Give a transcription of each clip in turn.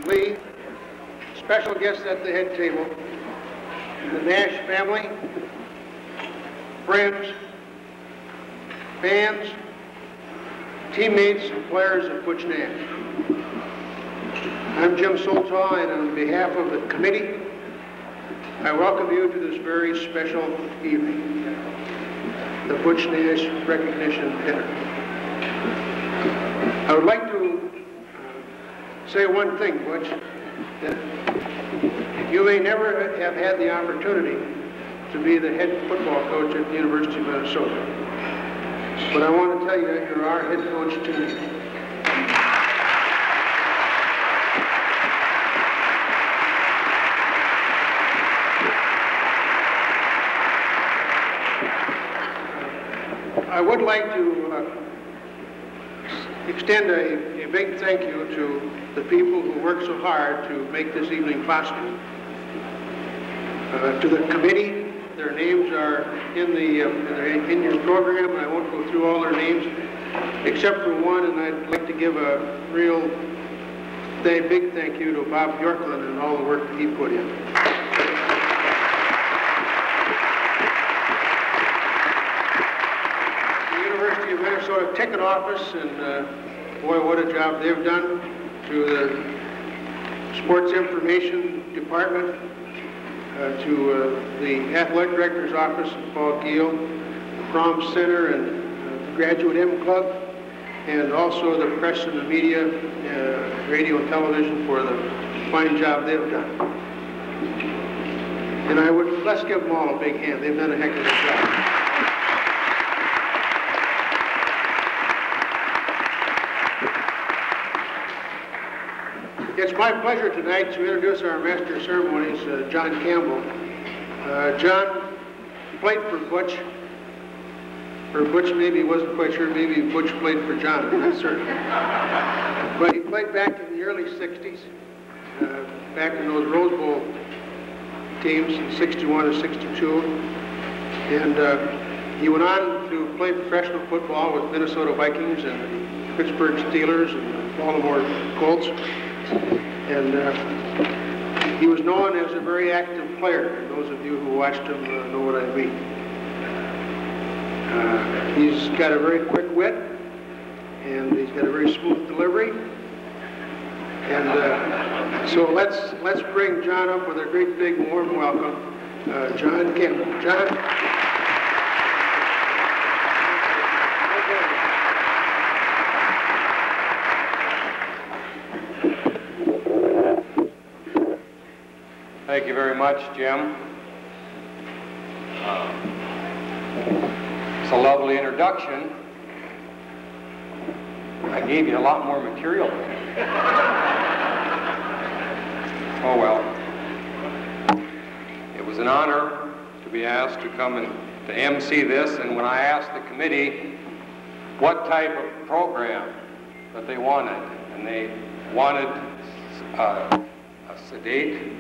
Lee, special guests at the head table, the Nash family, friends, fans, teammates, and players of Butch Nash. I'm Jim Soltaw, and on behalf of the committee, I welcome you to this very special evening, the Butch Nash recognition dinner. I would like to say one thing, Butch, that you may never have had the opportunity to be the head football coach at the University of Minnesota. But I want to tell you, you're our head coach tonight. I would like to extend a big thank you to the people who worked so hard to make this evening possible. To the committee, their names are in your program, and I won't go through all their names except for one, and I'd like to give a real big thank you to Bob Bjorklund and all the work that he put in. Minnesota ticket office, and boy, what a job they've done. To the sports information department, to the athletic director's office, Paul Giel, the prom center, and the graduate M club, and also the press and the media, radio and television, for the fine job they've done. And let's give them all a big hand. They've done a heck of a job. It's my pleasure tonight to introduce our Master of Ceremonies, John Campbell. John played for Butch, or Butch maybe wasn't quite sure, maybe Butch played for John, I'm not certain. But he played back in the early 60s, back in those Rose Bowl teams in 61 and 62. And he went on to play professional football with Minnesota Vikings and Pittsburgh Steelers and Baltimore Colts. And he was known as a very active player. And those of you who watched him know what I mean. He's got a very quick wit, and he's got a very smooth delivery. And so let's bring John up with a great big warm welcome. John Campbell. John. Thank you very much, Jim. It's a lovely introduction. I gave you a lot more material. Oh well. It was an honor to be asked to come and to MC this, and when I asked the committee what type of program that they wanted, and they wanted a sedate,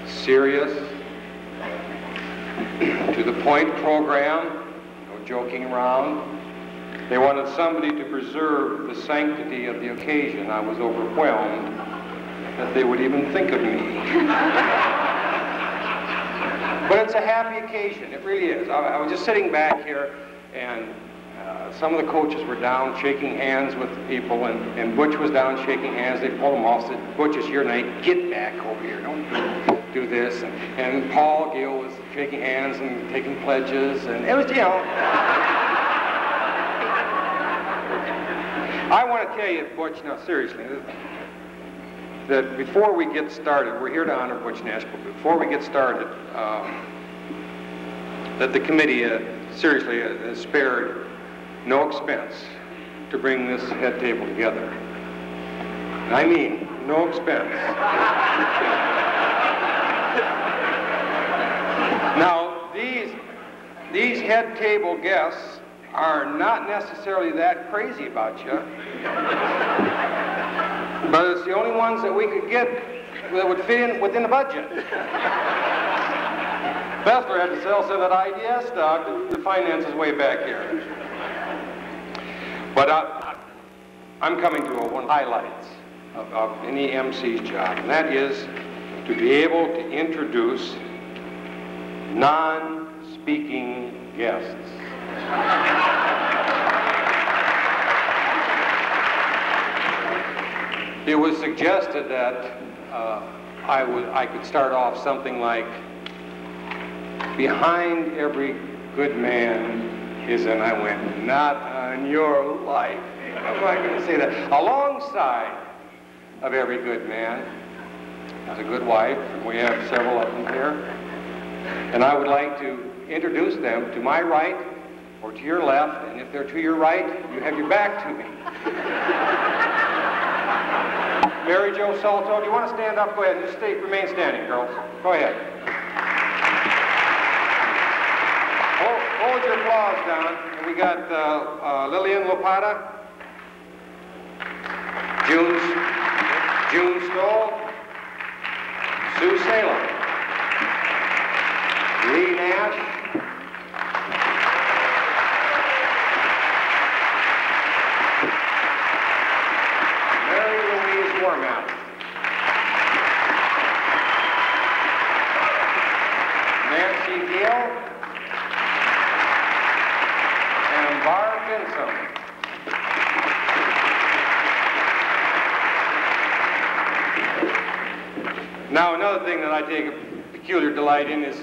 serious, to the point program, no joking around. They wanted somebody to preserve the sanctity of the occasion. I was overwhelmed that they would even think of me. But it's a happy occasion, it really is. I was just sitting back here, and some of the coaches were down shaking hands with the people, and Butch was down shaking hands. They pulled him off, said, "Butch is here tonight, get back over here, don't do this." And Paul Giel was shaking hands and taking pledges, and it was, you know. I want to tell you, Butch, now seriously, that before we get started, we're here to honor Butch Nash, but before we get started, that the committee seriously has spared no expense to bring this head table together. And I mean, no expense. Now, these head table guests are not necessarily that crazy about you, but it's the only ones that we could get that would fit in within the budget. Fesler had to sell some of that IDS stock to finance his way back here. But I'm coming to one highlights. of any MC's job, and that is to be able to introduce non-speaking guests. It was suggested that I could start off something like, behind every good man is, and I went, not on your life. How am I going to say that? Alongside of every good man is a good wife, and we have several of them here. And I would like to introduce them to my right or to your left, and if they're to your right, you have your back to me. Mary Jo Salto, do you want to stand up? Go ahead and just remain standing, girls. Go ahead. Hold your applause down. And we got Lillian Lopata, June Stoll, Sue Salem, Lee Nash, Warmath, Nancy Gill, and Barb Vinson. Now, another thing that I take a peculiar delight in is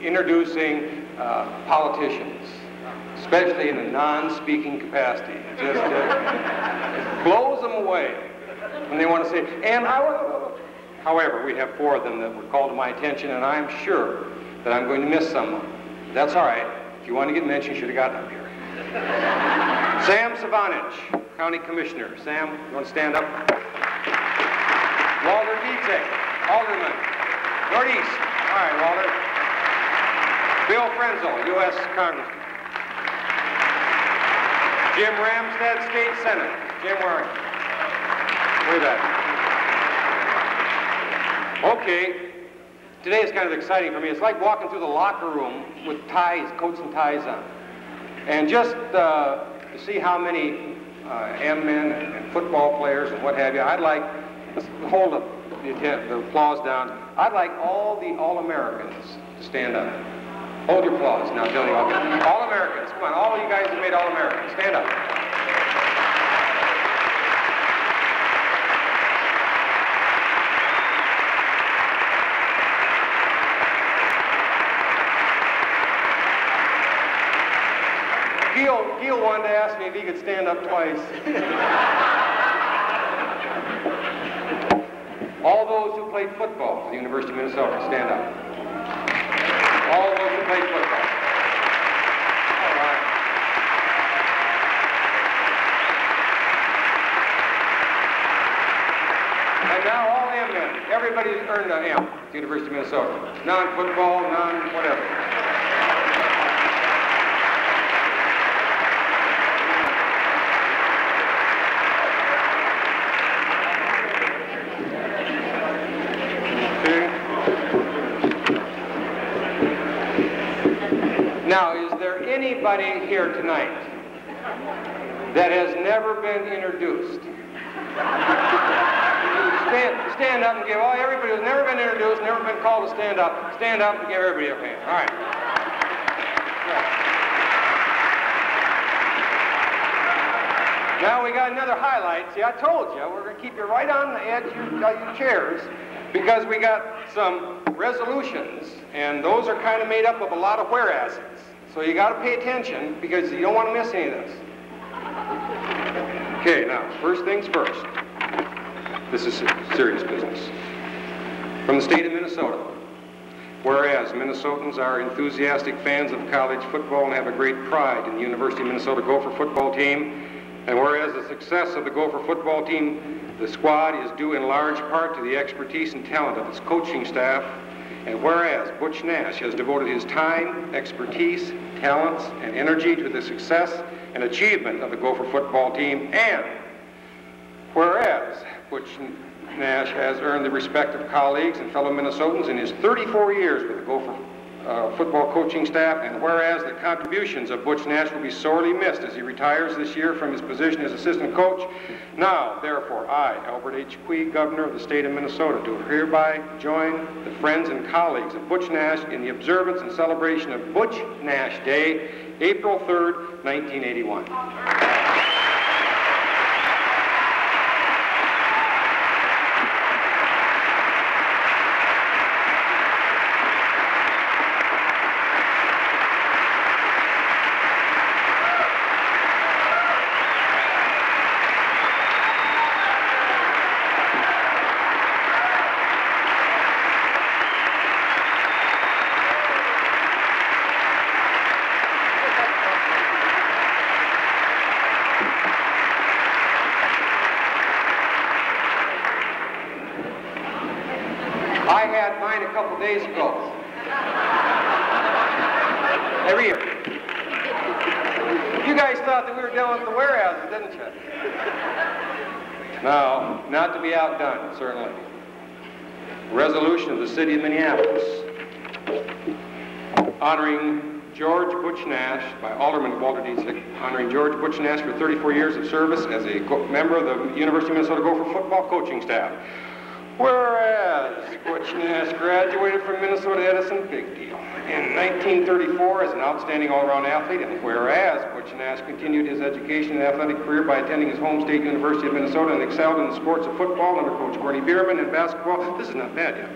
introducing politicians, especially in a non-speaking capacity. It just it blows them away. And they want to say, and however, we have 4 of them that were called to my attention, and I'm sure that I'm going to miss someone. That's all right. If you want to get mentioned, you should have gotten up here. Sam Savanich, County Commissioner. Sam, you want to stand up? Walter Dietze, Alderman, Northeast. All right, Walter. Bill Frenzel, U.S. Congressman. Jim Ramstad, State Senate. Jim, where are you? Way back. Okay, today is kind of exciting for me. It's like walking through the locker room with ties, coats and ties on. And just to see how many M-men and football players and what have you, I'd like, let's hold up the applause down. I'd like all the All-Americans to stand up. Hold your applause now, Johnny. All-Americans, come on, all of you guys have made All-Americans, stand up. Gil wanted to ask me if he could stand up twice. All those who played football for the University of Minnesota, stand up. All those who played football. All right. And now all M-men. Everybody's earned an M at the University of Minnesota. Non-football, non-whatever. Now, is there anybody here tonight that has never been introduced? Stand up and give, everybody who's never been introduced, never been called to stand up and give everybody a hand. All right. Now we got another highlight. See, I told you, we're going to keep you right on the edge of your chairs because we got some resolutions, and those are kind of made up of a lot of whereases. So you got to pay attention because you don't want to miss any of this. Okay, now, first things first. This is serious business. From the state of Minnesota. Whereas Minnesotans are enthusiastic fans of college football and have a great pride in the University of Minnesota Gopher football team, and whereas the success of the Gopher football team, the squad, is due in large part to the expertise and talent of its coaching staff, and whereas Butch Nash has devoted his time, expertise, talents, and energy to the success and achievement of the Gopher football team, and whereas Butch Nash has earned the respect of colleagues and fellow Minnesotans in his 34 years with the Gopher football coaching staff, and whereas the contributions of Butch Nash will be sorely missed as he retires this year from his position as assistant coach, now, therefore, I, Albert H. Quee, Governor of the state of Minnesota, do hereby join the friends and colleagues of Butch Nash in the observance and celebration of Butch Nash Day, April 3rd, 1981. I had mine a couple days ago. Every year. You guys thought that we were dealing with the whereases, didn't you? No, not to be outdone, certainly. Resolution of the City of Minneapolis honoring George Butch Nash by Alderman Walter Dietzig, honoring George Butch Nash for 34 years of service as a member of the University of Minnesota Gopher football coaching staff. Whereas Butch Nash graduated from Minnesota Edison, big deal, in 1934 as an outstanding all-around athlete, and whereas Butch Nash continued his education and athletic career by attending his home state University of Minnesota and excelled in the sports of football under Coach Bierman and basketball. This is not bad yet.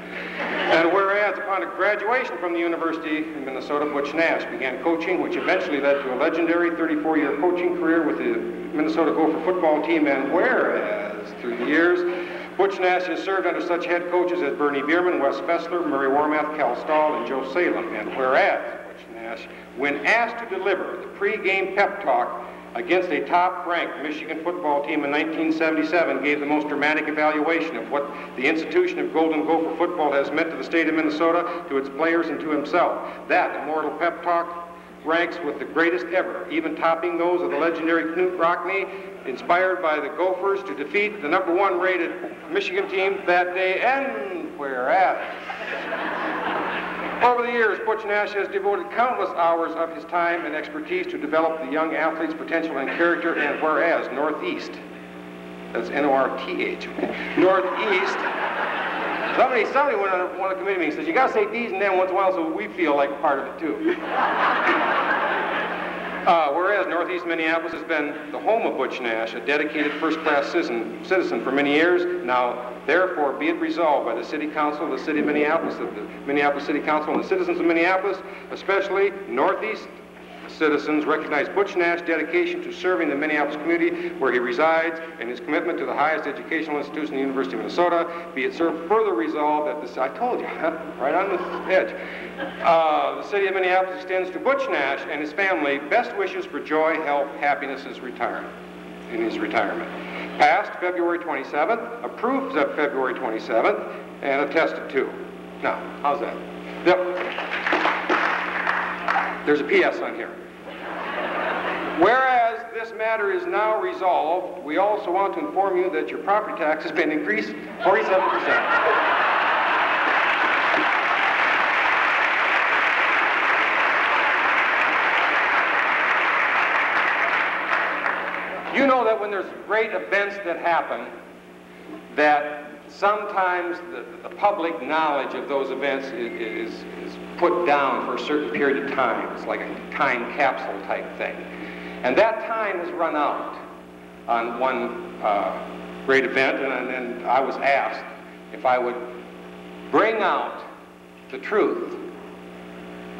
And whereas upon graduation from the University of Minnesota, Butch Nash began coaching, which eventually led to a legendary 34-year coaching career with the Minnesota Gopher football team, and whereas through the years, Butch Nash has served under such head coaches as Bierman, Wes Fesler, Murray Warmath, Stoll, and Joe Salem. And whereas Butch Nash, when asked to deliver the pre-game pep talk against a top-ranked Michigan football team in 1977, gave the most dramatic evaluation of what the institution of Golden Gopher football has meant to the state of Minnesota, to its players, and to himself. That immortal pep talk ranks with the greatest ever, even topping those of the legendary Knut Rockne, inspired by the Gophers to defeat the #1 rated Michigan team that day. And whereas over the years, Butch Nash has devoted countless hours of his time and expertise to develop the young athlete's potential and character, and whereas Northeast, that's N-O-R-T-H, Northeast, somebody went on one of the committee meetings and says, you got to say D's and them once in a while so we feel like a part of it too. Whereas Northeast Minneapolis has been the home of Butch Nash, a dedicated first-class citizen for many years, now therefore be it resolved by the City Council of the City of Minneapolis, the Minneapolis City Council, and the citizens of Minneapolis, especially Northeast citizens, recognize Butch Nash's dedication to serving the Minneapolis community where he resides and his commitment to the highest educational institution in the University of Minnesota. Be it further resolved that this, I told you, right on the edge. The City of Minneapolis extends to Butch Nash and his family best wishes for joy, health, happiness in his retirement. Passed February 27th, approved February 27th, and attested to. Now, how's that? Yep. There's a PS on here. Whereas this matter is now resolved, we also want to inform you that your property tax has been increased 47%. You know that when there's great events that happen, that sometimes the public knowledge of those events is put down for a certain period of time. It's like a time capsule type thing. And that time has run out on one great event, and I was asked if I would bring out the truth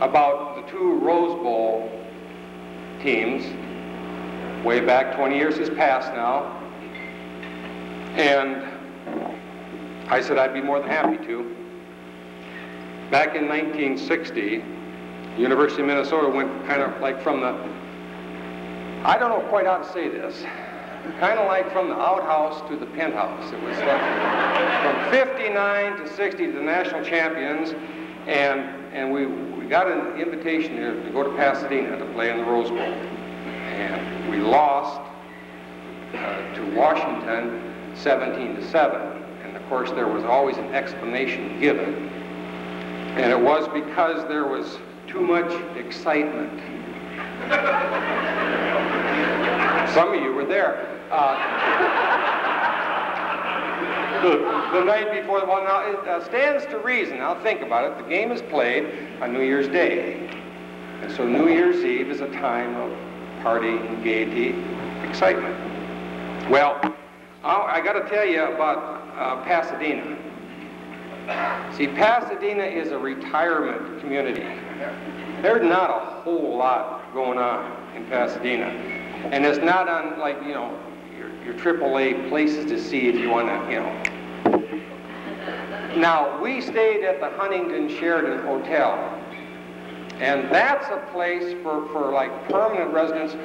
about the 2 Rose Bowl teams. Way back, 20 years has passed now, and I said I'd be more than happy to. Back in 1960, University of Minnesota went kind of like from the, I don't know quite how to say this, kind of like from the outhouse to the penthouse. It was like from 59 to 60 to the national champions, and we got an invitation here to go to Pasadena to play in the Rose Bowl. And we lost to Washington 17-7. And of course there was always an explanation given. And it was because there was too much excitement. Some of you were there. The night before, well, now it stands to reason. Now think about it. The game is played on New Year's Day. And so New Year's Eve is a time of party, gaiety, excitement. Well, I got to tell you about Pasadena. See, Pasadena is a retirement community. There's not a whole lot going on in Pasadena. And it's not on, like, you know, your AAA places to see if you want to, you know. Now, we stayed at the Huntington Sheridan Hotel. And that's a place for like permanent residents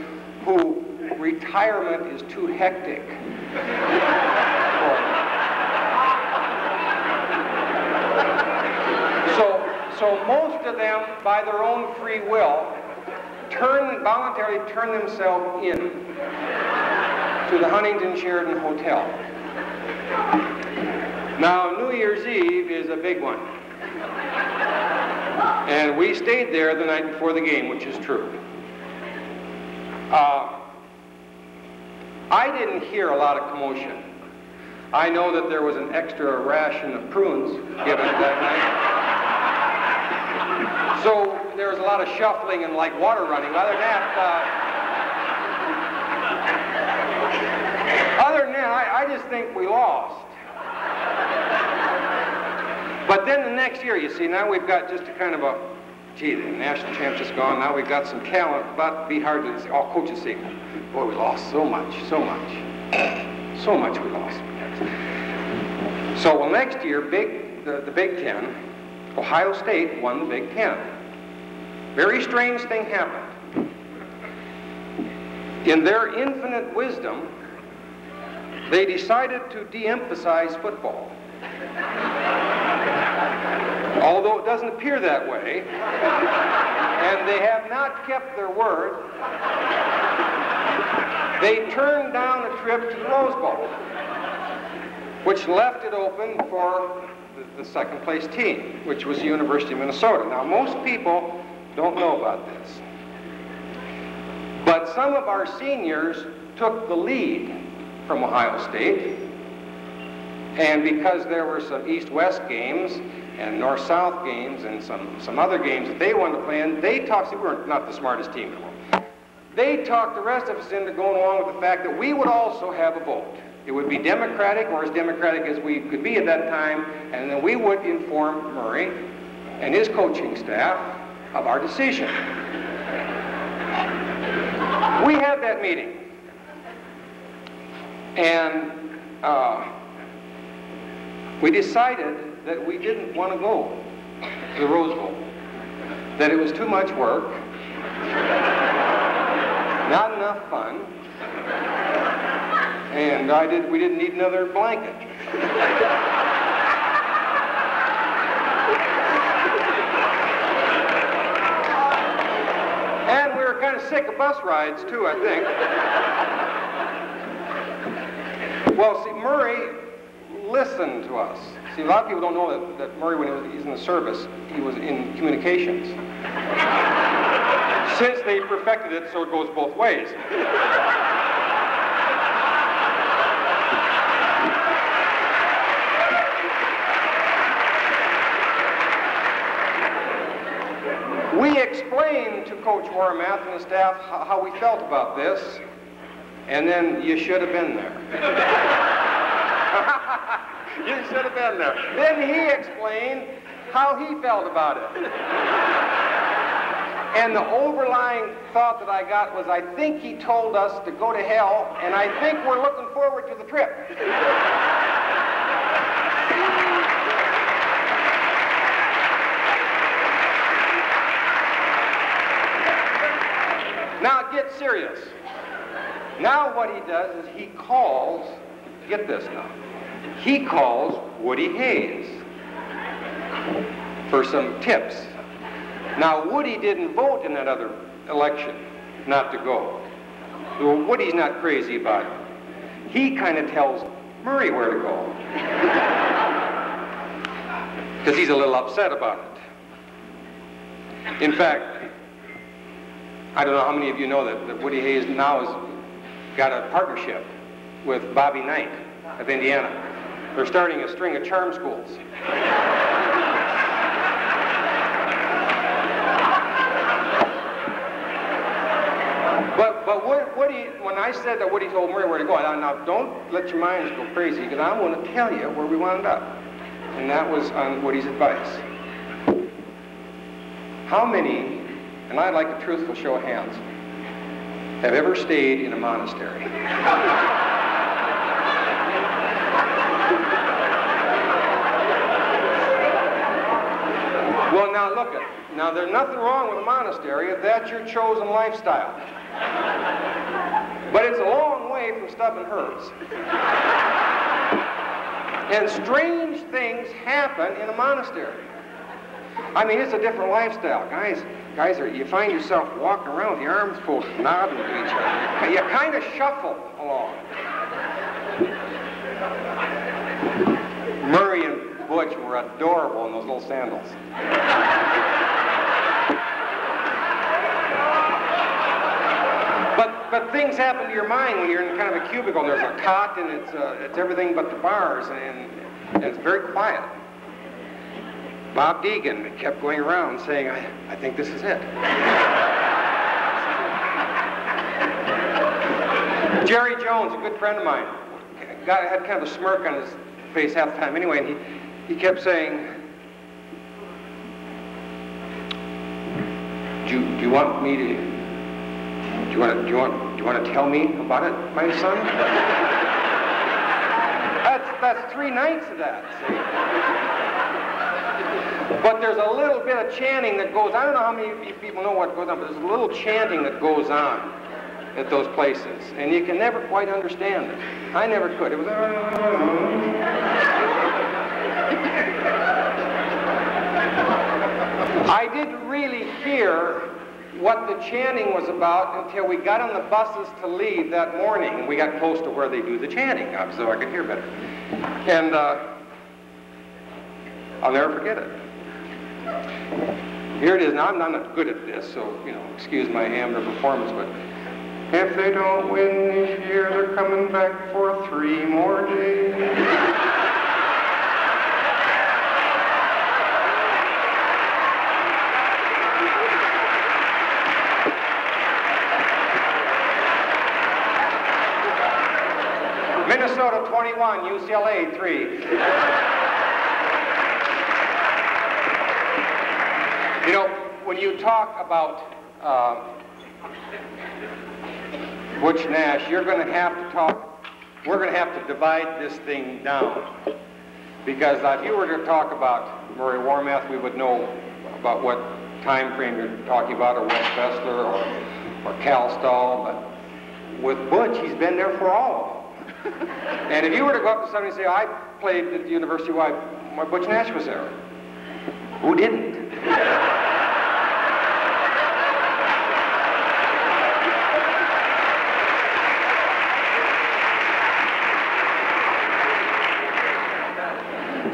who retirement is too hectic for them. So most of them, by their own free will, voluntarily turn themselves in to the Huntington Sheridan Hotel. Now, New Year's Eve is a big one. And we stayed there the night before the game, which is true. I didn't hear a lot of commotion. I know that there was an extra ration of prunes given that night. So there was a lot of shuffling and like water running. Other than that, I just think we lost. But then the next year, you see, now we've got just a kind of a, gee, the national champ's just gone. Now we've got some talent, but it'd be hard to see. All coaches say, boy, we lost so much we lost. So, well, next year, the Big Ten, Ohio State won the Big Ten. Very strange thing happened. In their infinite wisdom, they decided to de-emphasize football. Although it doesn't appear that way, and they have not kept their word, they turned down a trip to the Rose Bowl, which left it open for the second place team, which was the University of Minnesota. Now, most people don't know about this, but some of our seniors took the lead from Ohio State, and because there were some East-West games and North-South games and some other games that they wanted to play in, they talked, see, we were not the smartest team in the world. They talked the rest of us into going along with the fact that we would also have a vote. It would be democratic, or as democratic as we could be at that time, and then we would inform Murray and his coaching staff of our decision. We had that meeting, and we decided that we didn't want to go to the Rose Bowl, that it was too much work, not enough fun, and we didn't need another blanket. And we were kind of sick of bus rides too, I think. Well, see, Murray listened to us. See, a lot of people don't know that Murray, when he was in the service, he was in communications. Since they perfected it, so it goes both ways. We explained to Coach Warmath and the staff how we felt about this, and then you should have been there. You should have been there. Then he explained how he felt about it. And the overlying thought that I got was, I think he told us to go to hell, and I think we're looking forward to the trip. Now it gets serious. Now what he does is he calls, get this now, he calls Woody Hayes for some tips. Now, Woody didn't vote in that other election not to go. Well, Woody's not crazy about it. He kind of tells Murray where to go, because he's a little upset about it. In fact, I don't know how many of you know that Woody Hayes now has got a partnership with Bobby Knight of Indiana. They're starting a string of charm schools. But Woody, when I said that Woody told Murray where to go, now don't let your minds go crazy, because I want to tell you where we wound up. And that was on Woody's advice. How many, and I'd like a truthful show of hands, have ever stayed in a monastery? Well, now look at, now there's nothing wrong with a monastery if that's your chosen lifestyle. But it's a long way from stubbing herbs. And strange things happen in a monastery. I mean, it's a different lifestyle. Guys, you find yourself walking around with your arms folded, nodding to each other. You kind of shuffle along. Murray and Butch were adorable in those little sandals. But things happen to your mind when you're in kind of a cubicle. There's a cot, and it's everything but the bars, and it's very quiet. Bob Deegan kept going around saying, I think this is it. Jerry Jones, a good friend of mine, had kind of a smirk on his face half the time anyway, and he kept saying, do you want me to, do you want to tell me about it, my son? That's 3 nights of that, see? But there's a little bit of chanting that goes, I don't know how many people know what goes on, but there's a little chanting that goes on at those places, and you can never quite understand it. I never could. It was... I didn't really hear what the chanting was about until we got on the buses to leave that morning, and we got close to where they do the chanting, so I could hear better. And I'll never forget it. Here it is. Now, I'm not good at this, so, excuse my amateur performance, but if they don't win this year, they're coming back for 3 more days. Minnesota 21, UCLA 3. When you talk about Butch Nash, you're going to have to talk, we're going to have to divide this thing down. Because if you were to talk about Murray Warmath, we would know about what time frame you're talking about, or Wes Fesler, or Cal Stoll. But with Butch, he's been there for all of them. And if you were to go up to somebody and say, I played at the university, why Butch Nash was there? Who didn't?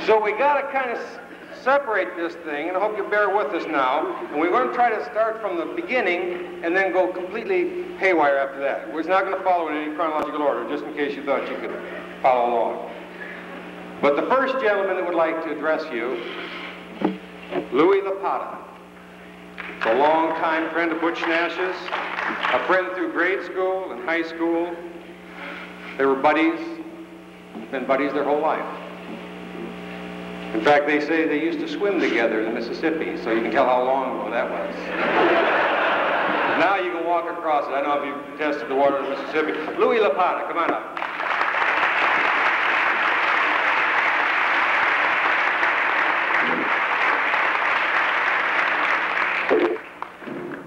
So we got to kind of separate this thing, and I hope you bear with us now. And we're going to try to start from the beginning and then go completely haywire after that. We're not going to follow in any chronological order, just in case you thought you could follow along. But the first gentleman that would like to address you, Louis Lapata, a longtime friend of Butch Nash's, a friend through grade school and high school. They were buddies, been buddies their whole life. In fact, they say they used to swim together in the Mississippi, so you can tell how long ago that was. Now you can walk across it. I don't know if you've tested the water in the Mississippi. Louis Lapata, come on up.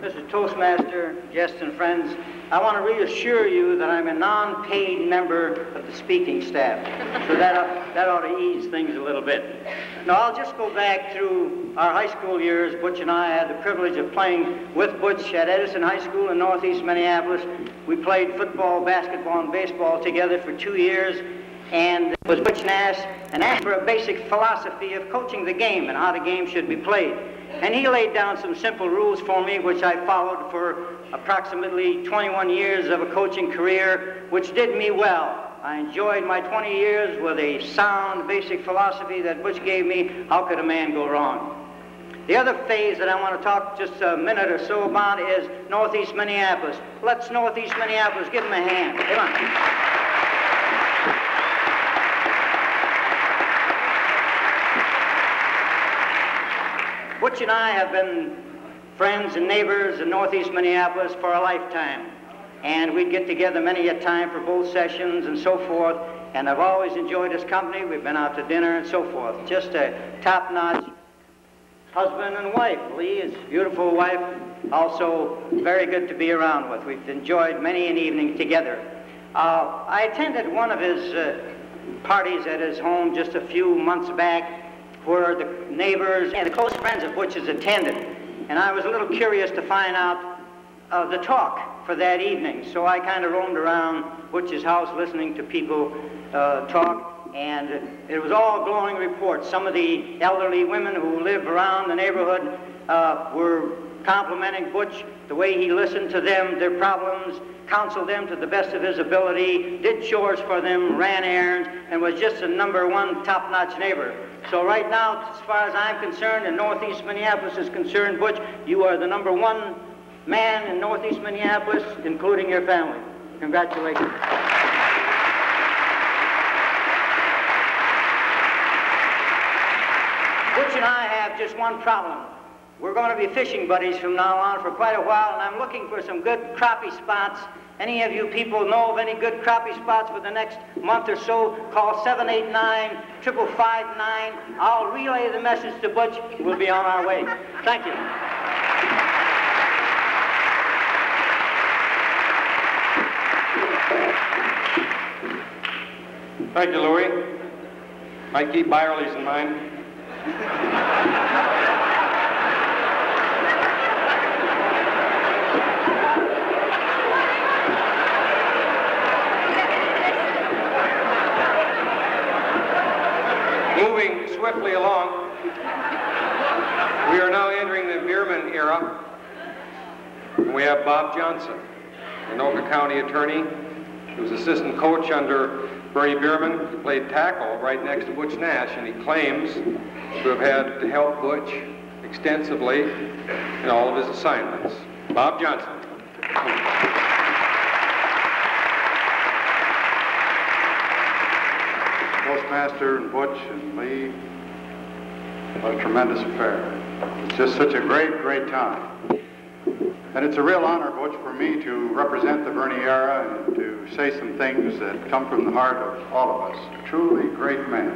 Mr. Toastmaster, guests and friends, I want to reassure you that I'm a non-paid member of the speaking staff, so that ought to ease things a little bit. Now, I'll just go back through our high school years. Butch and I had the privilege of playing with Butch at Edison High School in northeast Minneapolis. We played football, basketball, and baseball together for 2 years, and it was Butch Nash and asked for a basic philosophy of coaching the game and how the game should be played. And he laid down some simple rules for me, which I followed for approximately 21 years of a coaching career, which did me well. I enjoyed my 20 years with a sound, basic philosophy that Butch gave me. How could a man go wrong? The other phase that I want to talk just a minute or so about is Northeast Minneapolis. Let's Northeast Minneapolis give them a hand. Come on. Butch and I have been friends and neighbors in Northeast Minneapolis for a lifetime. And we'd get together many a time for both sessions and so forth. And I've always enjoyed his company. We've been out to dinner and so forth. Just a top-notch husband and wife. Lee is a beautiful wife, also very good to be around with. We've enjoyed many an evening together. I attended one of his parties at his home just a few months back, where the neighbors and the close friends of Butch's attended. And I was a little curious to find out the talk for that evening. So I kind of roamed around Butch's house listening to people talk, and it was all glowing reports. Some of the elderly women who live around the neighborhood were complimenting Butch, the way he listened to them, their problems, counseled them to the best of his ability, did chores for them, ran errands, and was just a #1 top-notch neighbor. So right now, as far as I'm concerned, and Northeast Minneapolis is concerned, Butch, you are the #1 man in Northeast Minneapolis, including your family. Congratulations. Butch and I have just one problem. We're going to be fishing buddies from now on for quite a while, and I'm looking for some good crappie spots. Any of you people know of any good crappie spots for the next month or so, call 789-5559. I'll relay the message to Butch. We'll be on our way. Thank you. Thank you, Louis. Might keep Byerly's in mind. Moving swiftly along, we are now entering the Bierman era. We have Bob Johnson, an Anoka County attorney who was assistant coach under Bernie Bierman. He played tackle right next to Butch Nash, and he claims to have had to help Butch extensively in all of his assignments. Bob Johnson. Postmaster and Butch and Lee, what a tremendous affair. It's just such a great, great time. And it's a real honor, Butch, for me to represent the Bernie era and to say some things that come from the heart of all of us. A truly great man.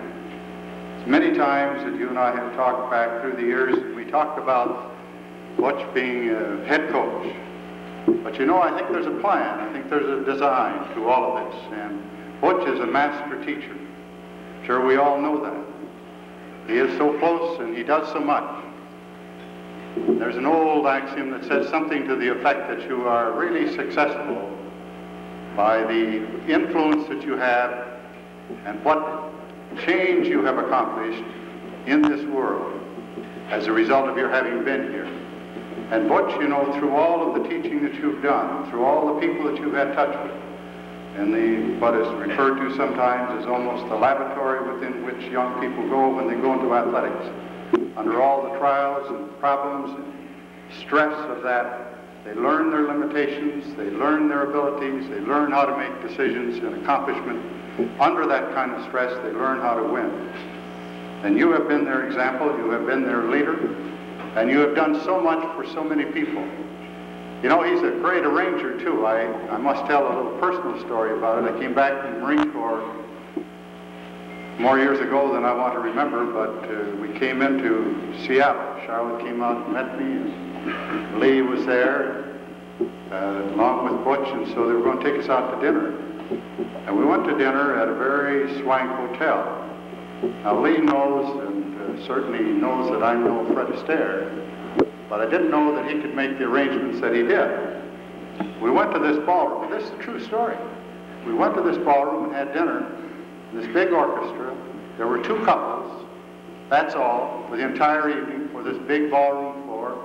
It's many times that you and I have talked back through the years, we talked about Butch being a head coach. But you know, I think there's a plan. I think there's a design to all of this. And Butch is a master teacher. Sure, we all know that. He is so close and he does so much. There's an old axiom that says something to the effect that you are really successful by the influence that you have and what change you have accomplished in this world as a result of your having been here. And Butch, you know, through all of the teaching that you've done, through all the people that you've had touch with, and what is referred to sometimes as almost the laboratory within which young people go when they go into athletics. Under all the trials and problems and stress of that, they learn their limitations, they learn their abilities, they learn how to make decisions and accomplishment. Under that kind of stress, they learn how to win. And you have been their example, you have been their leader, and you have done so much for so many people. You know, he's a great arranger, too. I must tell a little personal story about it. I came back from the Marine Corps more years ago than I want to remember, but we came into Seattle. Charlotte came out and met me, and Lee was there, along with Butch, and so they were going to take us out to dinner. And we went to dinner at a very swank hotel. Now, Lee knows, and certainly knows that I know Fred Astaire, but I didn't know that he could make the arrangements that he did. We went to this ballroom. This is a true story. We went to this ballroom and had dinner. This big orchestra. There were two couples. That's all for the entire evening for for this big ballroom floor,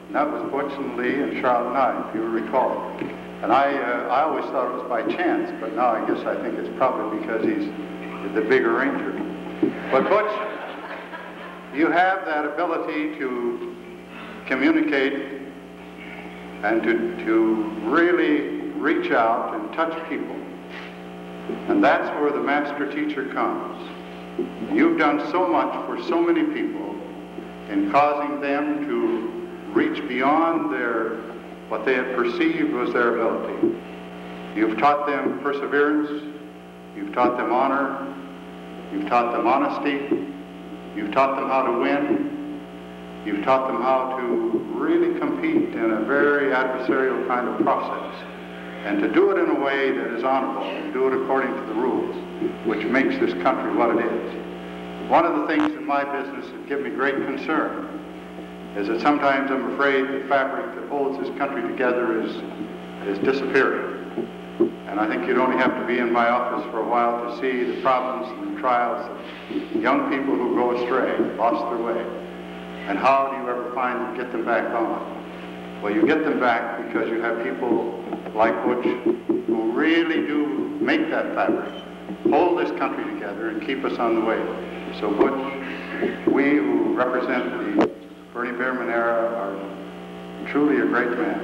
and that was Butch and Lee and Charlotte and I, if you recall. And I always thought it was by chance, but now I guess I think it's probably because he's the big arranger. But Butch, you have that ability to communicate and to really reach out and touch people. And that's where the master teacher comes. You've done so much for so many people in causing them to reach beyond what they had perceived was their ability. You've taught them perseverance, you've taught them honor, you've taught them honesty, you've taught them how to win, you've taught them how to really compete in a very adversarial kind of process, and to do it in a way that is honorable, and do it according to the rules, which makes this country what it is. One of the things in my business that give me great concern is that sometimes I'm afraid the fabric that holds this country together is disappearing. And I think you'd only have to be in my office for a while to see the problems and the trials of young people who go astray, lost their way. And how do you ever get them back on? Well, you get them back because you have people like Butch who really do make that fabric, hold this country together and keep us on the way. So Butch, we who represent the Bernie Bierman era are truly a great man,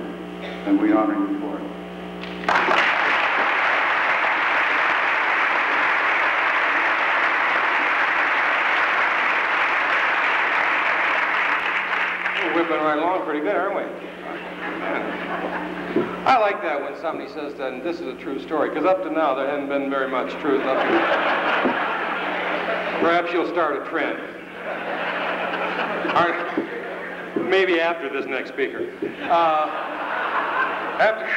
and we honor you for it. We're whipping right along pretty good, aren't we? I like that when somebody says that, and this is a true story, because up to now there hasn't been very much truth up to Perhaps you'll start a trend. Maybe after this next speaker. After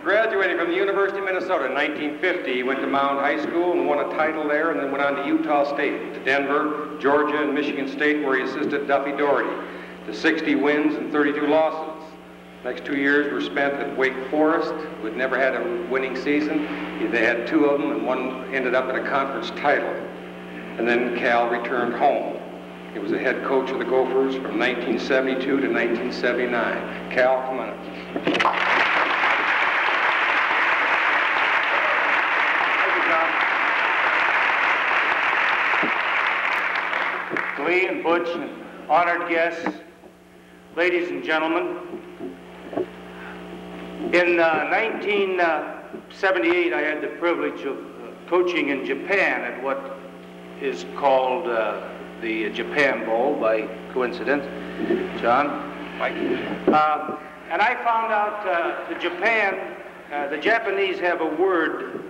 graduating from the University of Minnesota in 1950, he went to Mound High School and won a title there, and then went on to Utah State, to Denver, Georgia, and Michigan State, where he assisted Duffy Doherty to 60 wins and 32 losses. Next 2 years were spent at Wake Forest, who had never had a winning season. They had 2 of them, and one ended up in a conference title. And then Cal returned home. He was the head coach of the Gophers from 1972 to 1979. Cal, come on up. Thank you, John. Lee and Butch and honored guests, ladies and gentlemen. In 1978, I had the privilege of coaching in Japan at what is called the Japan Bowl, by coincidence, John. Mike. And I found out the Japanese have a word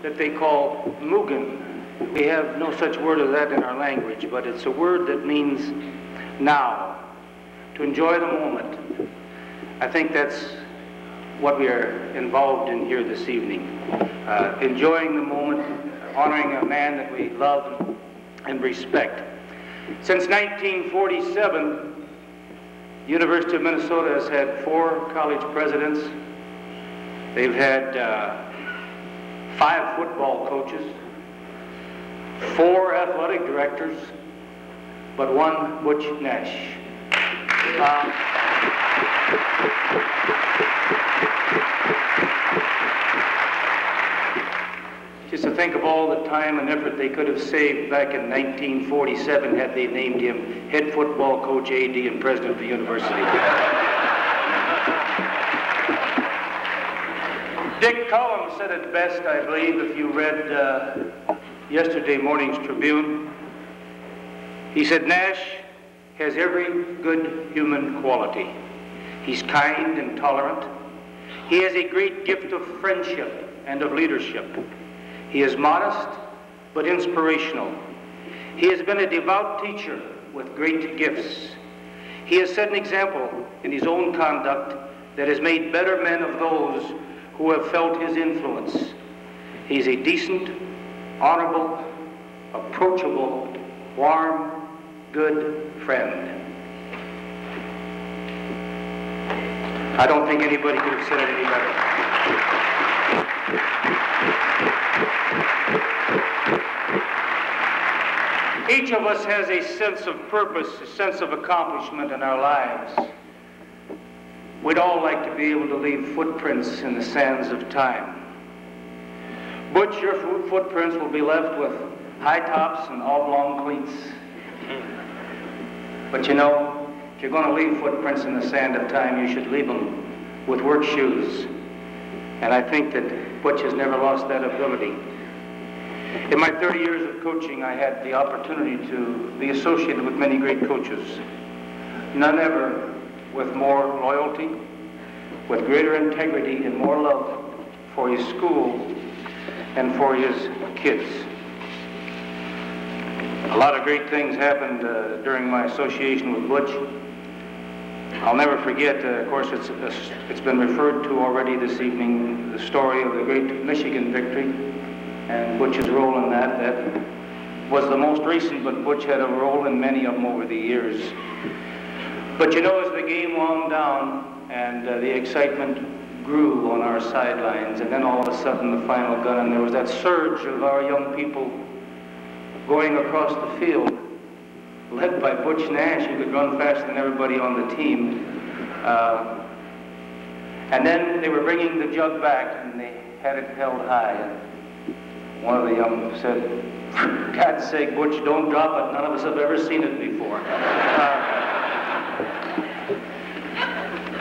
that they call mugen. We have no such word as that in our language, but it's a word that means now, to enjoy the moment. I think that's what we are involved in here this evening. Enjoying the moment, honoring a man that we love and respect. Since 1947, the University of Minnesota has had 4 college presidents. They've had 5 football coaches, 4 athletic directors, but 1 Butch Nash. Just to think of all the time and effort they could have saved back in 1947 had they named him head football coach, AD, and president of the university. Dick Cullum said it best, I believe, if you read yesterday morning's Tribune. He said, Nash has every good human quality. He's kind and tolerant. He has a great gift of friendship and of leadership. He is modest, but inspirational. He has been a devout teacher with great gifts. He has set an example in his own conduct that has made better men of those who have felt his influence. He's a decent, honorable, approachable, warm, good friend. I don't think anybody could have said it any better. Each of us has a sense of purpose, a sense of accomplishment in our lives. We'd all like to be able to leave footprints in the sands of time. Butch, your footprints will be left with high tops and oblong cleats. But you know, if you're going to leave footprints in the sand of time, you should leave them with work shoes. And I think that Butch has never lost that ability. In my 30 years of coaching, I had the opportunity to be associated with many great coaches. None ever with more loyalty, with greater integrity, and more love for his school and for his kids. A lot of great things happened during my association with Butch. I'll never forget, of course, it's been referred to already this evening, the story of the great Michigan victory and Butch's role in that. That was the most recent, but Butch had a role in many of them over the years. But you know, as the game wound down and the excitement grew on our sidelines, and then all of a sudden the final gun, and there was that surge of our young people going across the field, led by Butch Nash, who could run faster than everybody on the team. And then they were bringing the jug back, and they had it held high. And one of the young said, "For God's sake, Butch, don't drop it. None of us have ever seen it before."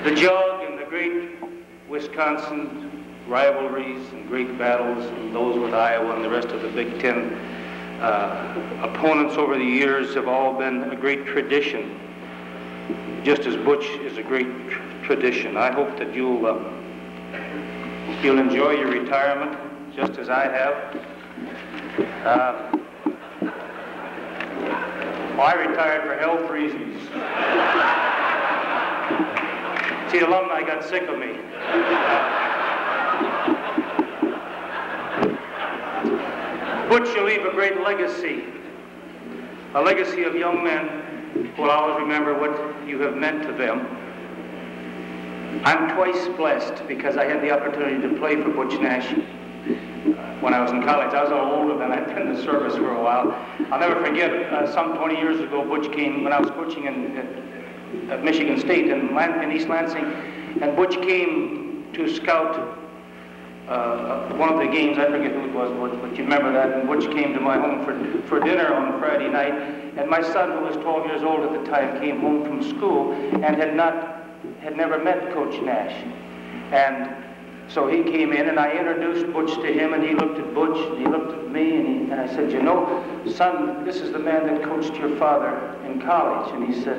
The jug and the great Wisconsin rivalries and great battles, and those with Iowa and the rest of the Big Ten opponents over the years have all been a great tradition, just as Butch is a great tradition. I hope that you'll enjoy your retirement, just as I have. Well, I retired for health reasons. See, the alumni got sick of me. Butch, you leave a great legacy, a legacy of young men who will always remember what you have meant to them. I'm twice blessed because I had the opportunity to play for Butch Nash when I was in college. I was a little older than I'd been in the service for a while. I'll never forget, some 20 years ago, Butch came when I was coaching at Michigan State in East Lansing, and Butch came to scout one of the games. I forget who it was, but you remember that. And Butch came to my home for dinner on Friday night, and my son, who was 12 years old at the time, came home from school and had never met Coach Nash. And so he came in, and I introduced Butch to him, and he looked at Butch, and he looked at me, and I said, "You know, son, this is the man that coached your father in college." And he said,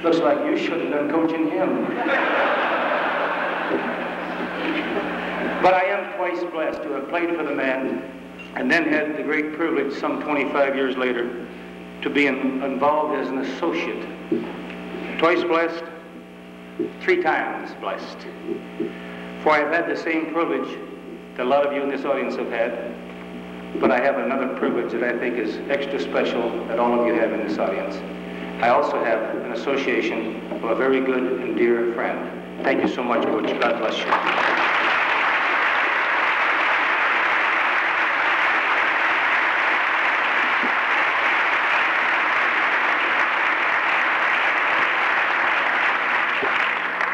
"Looks like you should have been coaching him." But I am twice blessed to have played for the man, and then had the great privilege some 25 years later to be involved as an associate. Twice blessed, 3 times blessed. For I have had the same privilege that a lot of you in this audience have had, but I have another privilege that I think is extra special that all of you have in this audience. I also have an association of a very good and dear friend. Thank you so much, Butch. God bless you.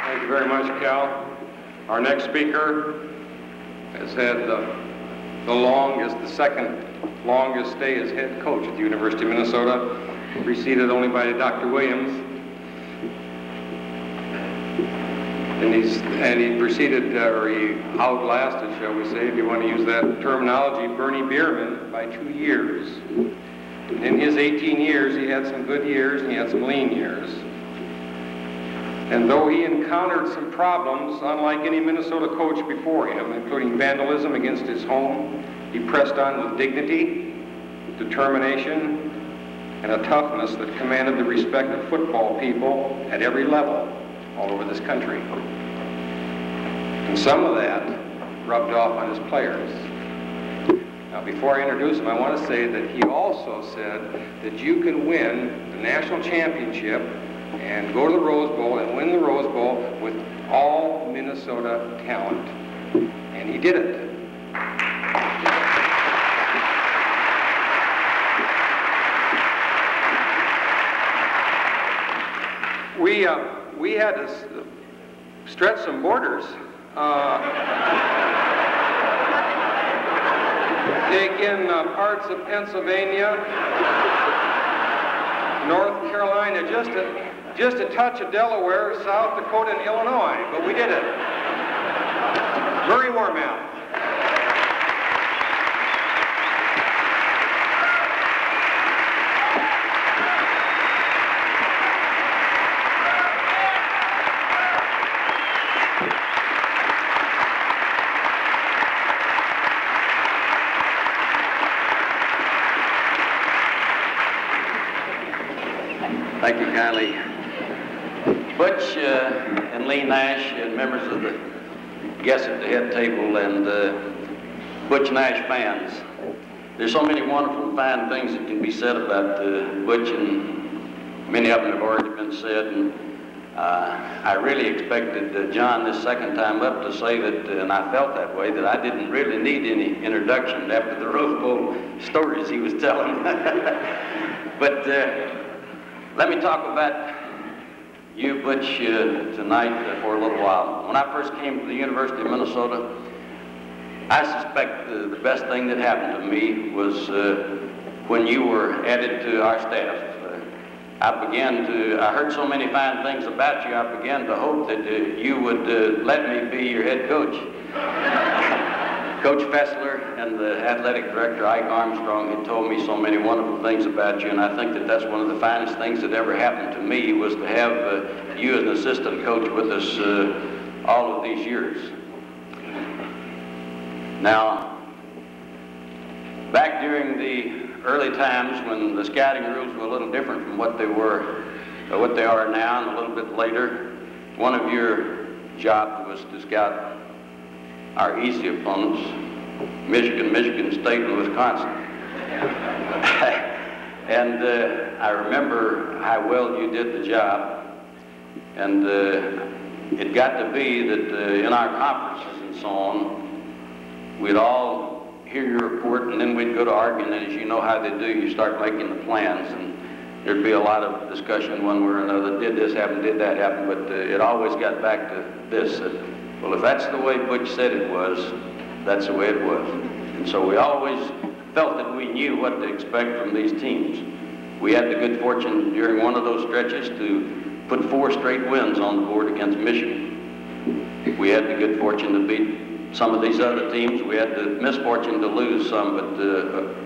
Thank you very much, Cal. Our next speaker has had the second longest stay as head coach at the University of Minnesota, preceded only by Dr. Williams. And he preceded, or he outlasted, shall we say, if you want to use that terminology, Bernie Bierman by 2 years. In his 18 years, he had some good years and he had some lean years. And though he encountered some problems, unlike any Minnesota coach before him, including vandalism against his home, he pressed on with dignity, determination, and a toughness that commanded the respect of football people at every level all over this country. And some of that rubbed off on his players. Now, before I introduce him, I want to say that he also said that you can win the national championship and go to the Rose Bowl and win the Rose Bowl with all Minnesota talent. And he did it. We had to stretch some borders. Take in parts of Pennsylvania, North Carolina, just a touch of Delaware, South Dakota, and Illinois, but we did it. Murray Warmath. Thank you kindly. Butch and Lee Nash and members of the guests at the head table and Butch Nash fans. There's so many wonderful and fine things that can be said about Butch, and many of them have already been said. And I really expected John this second time up to say that, and I felt that way, that I didn't really need any introduction after the Rose Bowl stories he was telling. But let me talk about you, Butch, tonight for a little while. When I first came to the University of Minnesota, I suspect the best thing that happened to me was when you were added to our staff. I heard so many fine things about you, I began to hope that you would let me be your head coach. Coach Fesler and the athletic director, Ike Armstrong, had told me so many wonderful things about you, and I think that that's one of the finest things that ever happened to me, was to have you as an assistant coach with us all of these years. Now, back during the early times when the scouting rules were a little different from what they are now, and a little bit later, one of your jobs was to scout our easy opponents, Michigan, Michigan State, and Wisconsin. And I remember how well you did the job. And it got to be that in our conferences and so on, we'd all hear your report, and then we'd go to arguing, and as you know how they do, you start making the plans, and there'd be a lot of discussion one way or another. Did this happen? Did that happen? But it always got back to this. Well, if that's the way Butch said it was, that's the way it was. And so we always felt that we knew what to expect from these teams. We had the good fortune during one of those stretches to put 4 straight wins on the board against Michigan. We had the good fortune to beat some of these other teams. We had the misfortune to lose some, but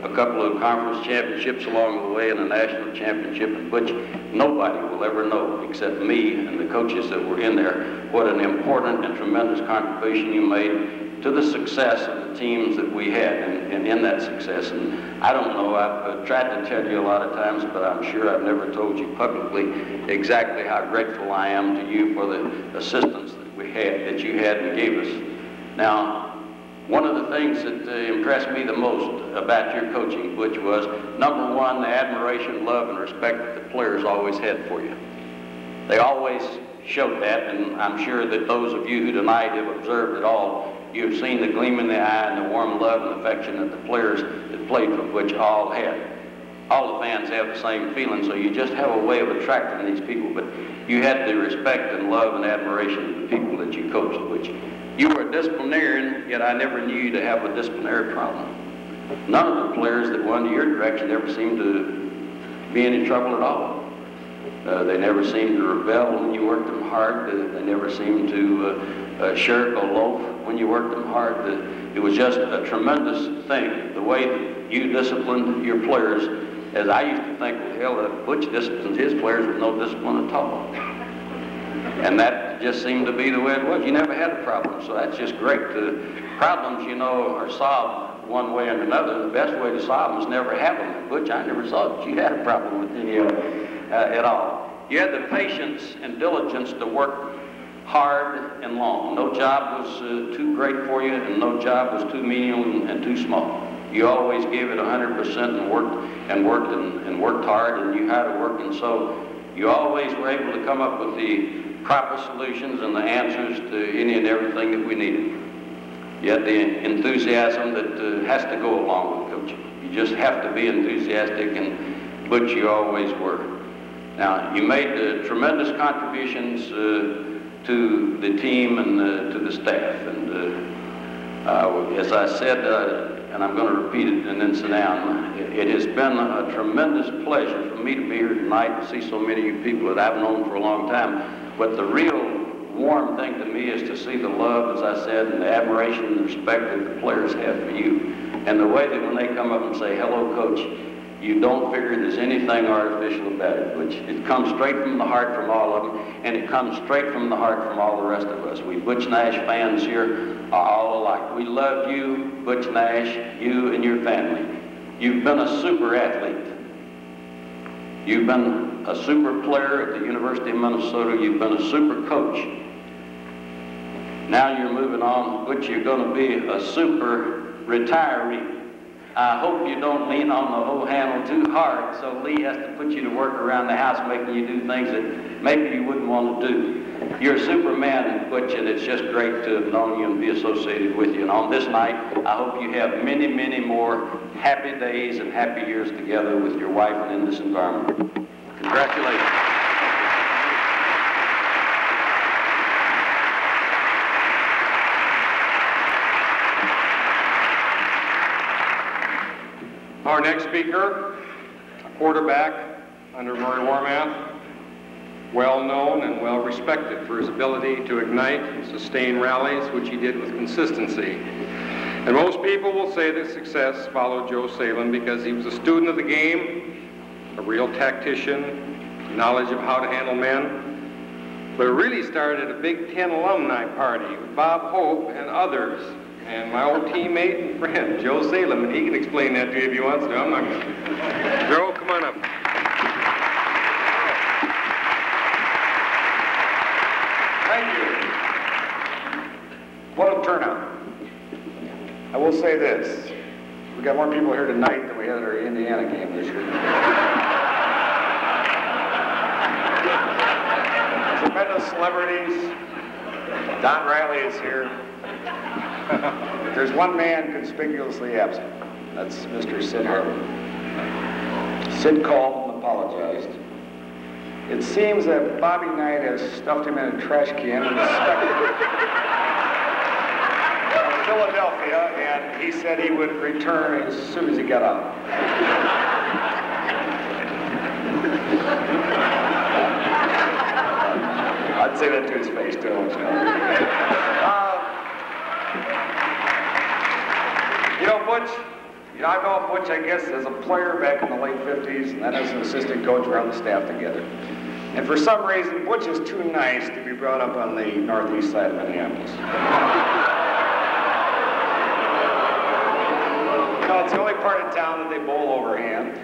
a couple of conference championships along the way and a national championship. And Butch, nobody will ever know except me and the coaches that were in there what an important and tremendous contribution you made to the success of the teams that we had, and in that success. And I don't know, I've tried to tell you a lot of times, but I'm sure I've never told you publicly exactly how grateful I am to you for the assistance that you had and gave us. Now, one of the things that impressed me the most about your coaching, Butch, was, number one, the admiration, love, and respect that the players always had for you. They always showed that, and I'm sure that those of you who tonight have observed it all, you've seen the gleam in the eye and the warm love and affection that the players that played for Butch all had. All the fans have the same feeling, so you just have a way of attracting these people, but you had the respect and love and admiration of the people that you coached, Butch. You were a disciplinarian, yet I never knew you to have a disciplinary problem. None of the players that went your direction ever seemed to be in any trouble at all. They never seemed to rebel when you worked them hard. They never seemed to shirk or loaf when you worked them hard. It was just a tremendous thing, the way that you disciplined your players, as I used to think, well, hell, Butch disciplines his players with no discipline at all. And that just seemed to be the way it was. You never had a problem, so that's just great. Problems, you know, are solved one way and another. The best way to solve them is never have them. And Butch, I never saw that you had a problem with any of them at all. You had the patience and diligence to work hard and long. No job was too great for you, and no job was too menial and too small. You always gave it 100% and worked hard, and knew how to work, and so you always were able to come up with the proper solutions and the answers to any and everything that we needed. You had the enthusiasm that has to go along with coaching. You just have to be enthusiastic, and Butch, you always were. Now, you made tremendous contributions to the team and to the staff. And as I said, and I'm going to repeat it and then sit down, it has been a tremendous pleasure for me to be here tonight and see so many of you people that I've known for a long time. But the real warm thing to me is to see the love, as I said, and the admiration and the respect that the players have for you. And the way that when they come up and say, hello, Coach, you don't figure there's anything artificial about it, which it comes straight from the heart from all of them, and it comes straight from the heart from all the rest of us. We Butch Nash fans here are all alike. We love you, Butch Nash, you and your family. You've been a super athlete. You've been a super player at the University of Minnesota. You've been a super coach. Now you're moving on, Butch, you're going to be a super retiree. I hope you don't lean on the hoe handle too hard, so Lee has to put you to work around the house making you do things that maybe you wouldn't want to do. You're a Superman, Butch, and it's just great to have known you and be associated with you. And on this night, I hope you have many, many more happy days and happy years together with your wife and in this environment. Congratulations. Our next speaker, a quarterback under Murray Warmath, well known and well respected for his ability to ignite and sustain rallies, which he did with consistency. And most people will say that success followed Joe Salem because he was a student of the game, a real tactician, knowledge of how to handle men. But it really started at a Big Ten alumni party with Bob Hope and others. And my old teammate and friend, Joe Salem, and he can explain that to you if he wants to. I'm not going to. Joe, come on up. Thank you. What a turnout. I will say this. We got more people here tonight than we had at our Indiana game this year. Tremendous celebrities. Don Riley is here. There's one man conspicuously absent. That's Mr. Sid Harvey. Sid called and apologized. It seems that Bobby Knight has stuffed him in a trash can and expected from Philadelphia, and he said he would return as soon as he got out. I'd say that to his face, too. Butch, I've known Butch, I guess, as a player back in the late 50s, and then as an assistant coach, we're on the staff together. And for some reason, Butch is too nice to be brought up on the northeast side of Minneapolis. No, it's the only part of town that they bowl overhand.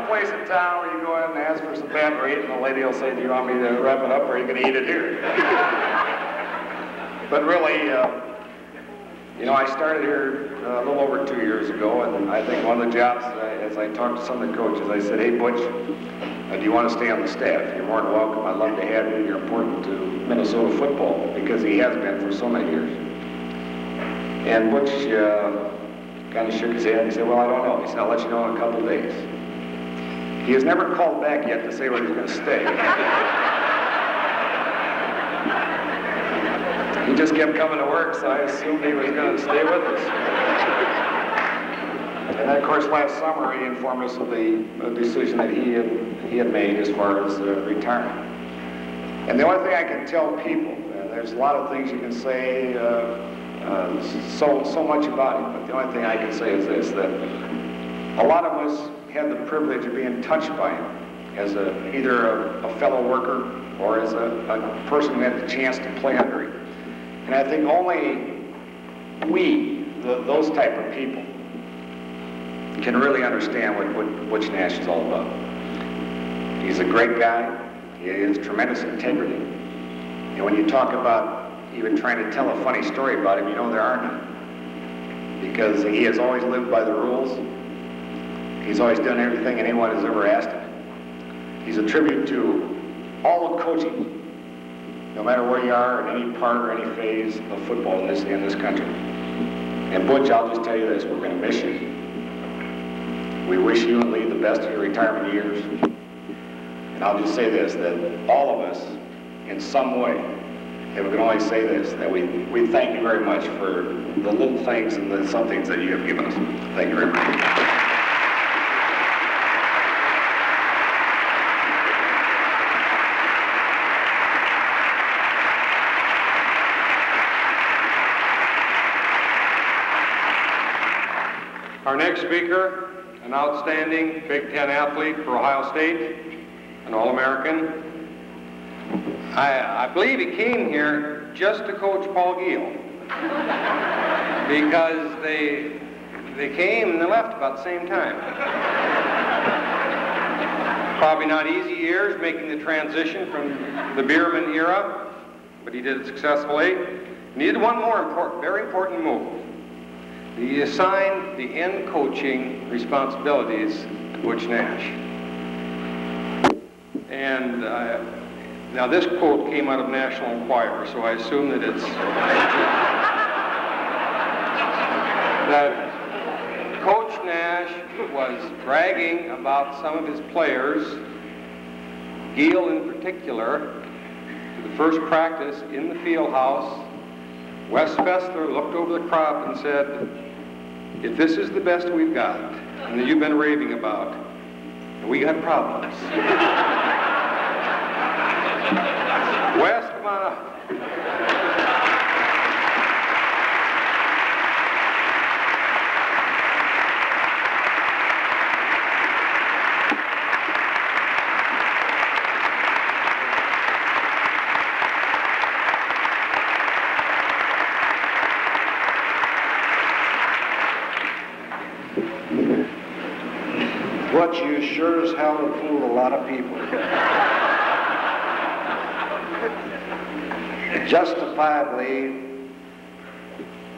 Place in town where you go in and ask for some bad rate, and the lady will say, do you want me to wrap it up, or are you going to eat it here? But really, I started here a little over 2 years ago, and I think one of the jobs, as I talked to some of the coaches, I said, hey, Butch, do you want to stay on the staff? You're more than welcome. I'd love to have you. You're important to Minnesota football, because he has been for so many years. And Butch kind of shook his head and he said, well, I don't know. He said, I'll let you know in a couple days. He has never called back yet to say where he's going to stay. He just kept coming to work, so I assumed he was going to stay with us. And then, of course, last summer he informed us of the decision that he had made as far as retirement. And the only thing I can tell people, and there's a lot of things you can say so much about him, but the only thing I can say is this, that a lot of us had the privilege of being touched by him as either a fellow worker or as a person who had the chance to play under him. And I think only we, those type of people, can really understand what Butch Nash is all about. He's a great guy. He has tremendous integrity. And when you talk about even trying to tell a funny story about him, there are none. Because he has always lived by the rules. He's always done everything anyone has ever asked him. He's a tribute to all the coaching no matter where you are, in any part or any phase of football in this country. And Butch, I'll just tell you this, we're going to miss you. We wish you and Lee the best of your retirement years. And I'll just say this, that all of us, in some way, and we can only say this, that we thank you very much for the little things and the some things that you have given us. Thank you very much. Our next speaker, an outstanding Big Ten athlete for Ohio State, an All-American. I believe he came here just to coach Paul Giel, because they came and they left about the same time. Probably not easy years making the transition from the Bierman era, but he did it successfully. And he did one more very important move. He assigned the end coaching responsibilities to Butch Nash. And now this quote came out of National Enquirer, so I assume that it's that Coach Nash was bragging about some of his players, Giel in particular, to the first practice in the field house. Wes Fesler looked over the crop and said, "If this is the best we've got, and that you've been raving about, we got problems." Wes, come on up. Butch, you sure as hell have fooled a lot of people. Justifiably,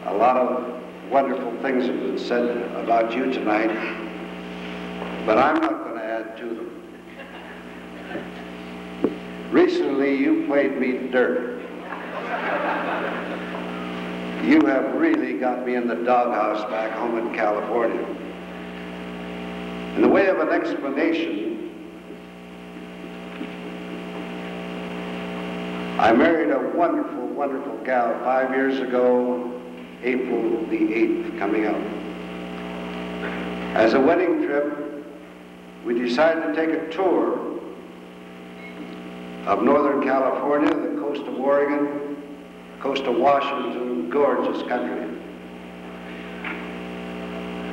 a lot of wonderful things have been said about you tonight, but I'm not going to add to them. Recently, you played me dirt. You have really got me in the doghouse back home in California. In the way of an explanation, I married a wonderful, wonderful gal 5 years ago, April the 8th coming up. As a wedding trip, we decided to take a tour of Northern California, the coast of Oregon, coast of Washington, gorgeous country.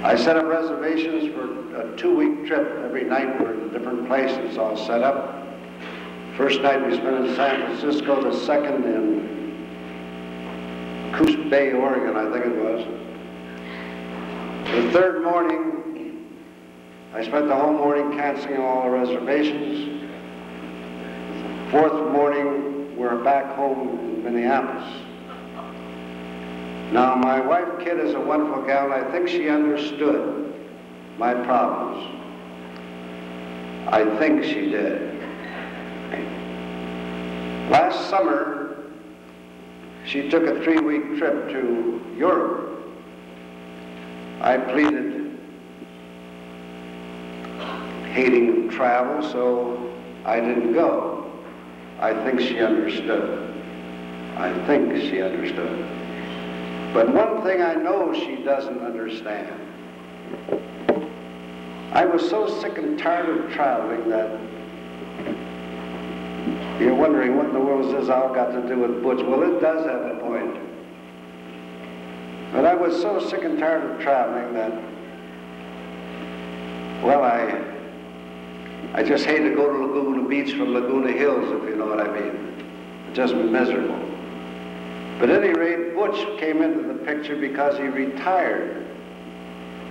I set up reservations for a 2-week trip. Every night we're in different places all set up. First night we spent in San Francisco, the second in Coos Bay, Oregon, I think it was. The third morning, I spent the whole morning canceling all the reservations. Fourth morning, we're back home in Minneapolis. Now, my wife, Kid, is a wonderful gal, and I think she understood my problems. I think she did. Last summer, she took a 3-week trip to Europe. I pleaded hating travel, so I didn't go. I think she understood. I think she understood. But one thing I know she doesn't understand. I was so sick and tired of traveling that you're wondering what in the world has this all got to do with Butch. Well, it does have a point. But I was so sick and tired of traveling that, well, I just hate to go to Laguna Beach from Laguna Hills, if you know what I mean. Just miserable. But at any rate, Butch came into the picture because he retired.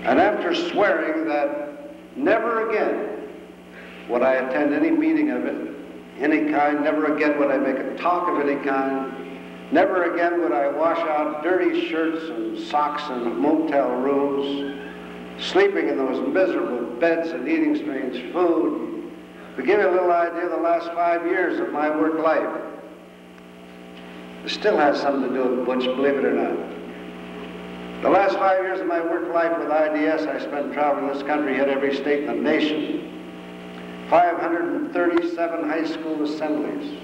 And after swearing that never again would I attend any meeting of any kind, never again would I make a talk of any kind, never again would I wash out dirty shirts and socks in motel rooms, sleeping in those miserable beds and eating strange food. To give you a little idea of the last 5 years of my work life, It still has something to do with Butch, believe it or not. The last 5 years of my work life with IDS, I spent traveling this country, hit every state in the nation. 537 high school assemblies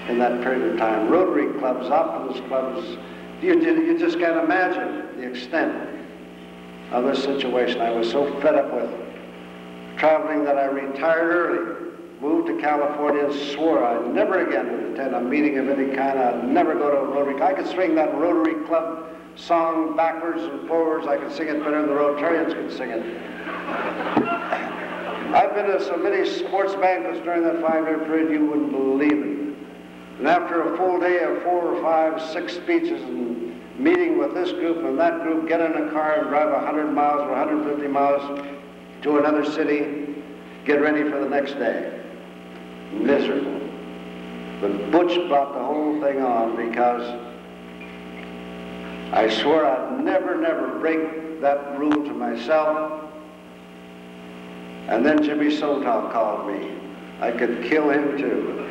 in that period of time. Rotary clubs, Optimist clubs. You just can't imagine the extent of this situation. I was so fed up with traveling that I retired early, moved to California, and swore I'd never again would attend a meeting of any kind. I'd never go to a Rotary Club. I could swing that Rotary Club song backwards and forwards. I could sing it better than the Rotarians could sing it. I've been to so many sports banquets during that 5-year period, you wouldn't believe it. And after a full day of 4 or 5, 6 speeches and meeting with this group and that group, get in a car and drive 100 miles or 150 miles to another city, get ready for the next day. Miserable. But Butch brought the whole thing on because I swore I'd never break that rule to myself. And then Jimmy Sotal called me. I could kill him too.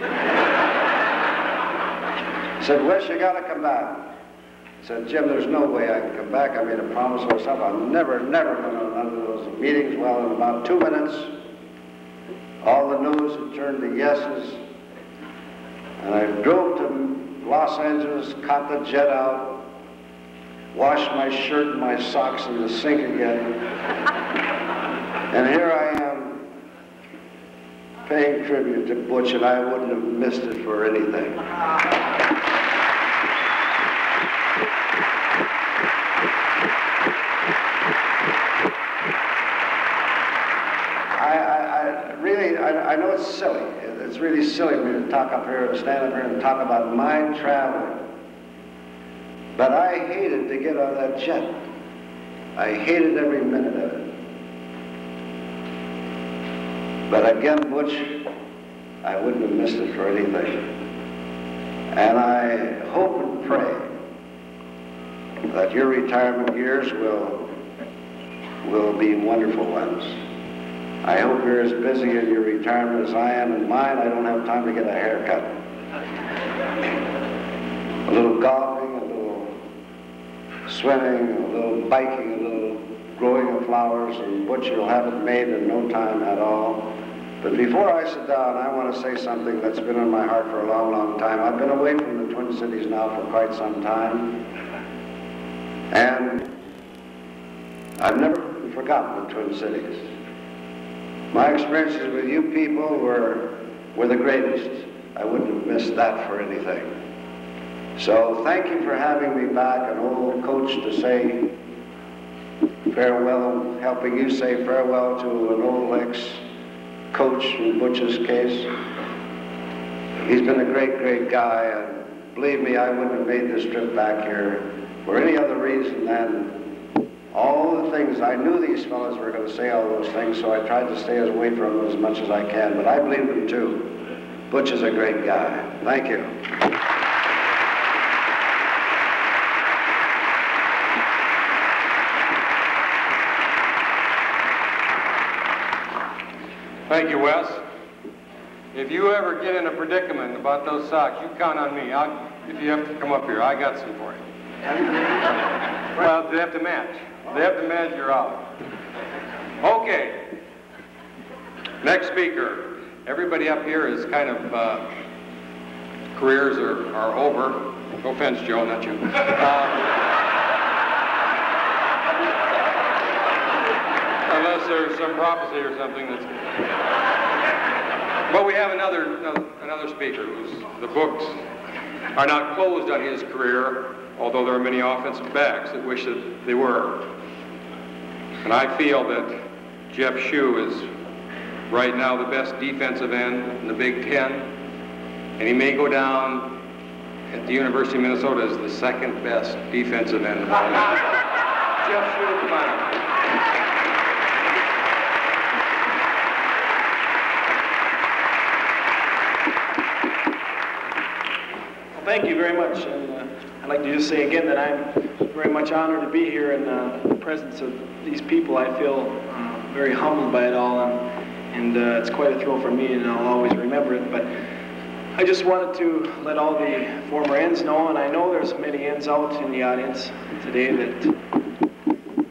Said, Wes, you gotta come back. I said, Jim, there's no way I can come back. I made a promise to myself. I'm never going to none of those meetings. Well, in about 2 minutes, all the no's had turned to yeses. And I drove to Los Angeles, caught the jet out, washed my shirt and my socks in the sink again. And here I am, paying tribute to Butch, and I wouldn't have missed it for anything. I know it's silly. It's really silly for me to talk up here, to stand up here and talk about my traveling. But I hated to get on that jet. I hated every minute of it. But again, Butch, I wouldn't have missed it for anything. And I hope and pray that your retirement years will be wonderful ones. I hope you're as busy in your retirement as I am in mine. I don't have time to get a haircut. A little golfing, a little swimming, a little biking, a little growing of flowers, and Butch, you'll have it made in no time at all. But before I sit down, I want to say something that's been on my heart for a long, long time. I've been away from the Twin Cities now for quite some time. And I've never forgotten the Twin Cities. My experiences with you people were the greatest. I wouldn't have missed that for anything. So thank you for having me back, an old coach, to say farewell, helping you say farewell to an old ex-coach in Butch's case. He's been a great, great guy, and believe me, I wouldn't have made this trip back here for any other reason than all the things. I knew these fellows were going to say all those things, so I tried to stay away from them as much as I can, but I believe them too. Butch is a great guy. Thank you. Thank you, Wes. If you ever get in a predicament about those socks, you count on me. If you have to come up here, I got some for you. Well, they have to match. They have to match your outfit. Okay. Next speaker. Everybody up here is kind of, careers are over. No offense, Joe, not you. Unless there's some prophecy or something that's... But we have another speaker whose the books are not closed on his career, although there are many offensive backs that wish that they were. And I feel that Jeff Shue is right now the best defensive end in the Big Ten, and he may go down at the University of Minnesota as the second best defensive end of all time. Jeff Shue, come on up. Thank you very much, and I'd like to just say again that I'm very much honored to be here in the presence of these people. I feel very humbled by it all, and it's quite a thrill for me, and I'll always remember it. But I just wanted to let all the former Ends know, and I know there's many Ends out in the audience today, that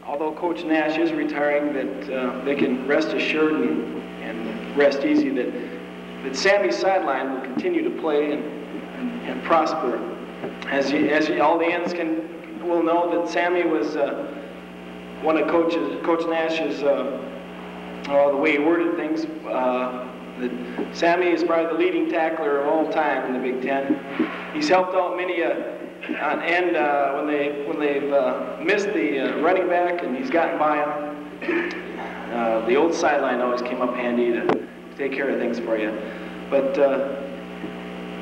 although Coach Nash is retiring, that they can rest assured and rest easy that Sammy's sideline will continue to play and prosper. As all the Ends will know, that Sammy was one of Coach Nash's, the way he worded things, that Sammy is probably the leading tackler of all time in the Big Ten. He's helped out many on end when they've missed the running back, and he's gotten by him. The old sideline always came up handy to take care of things for you. But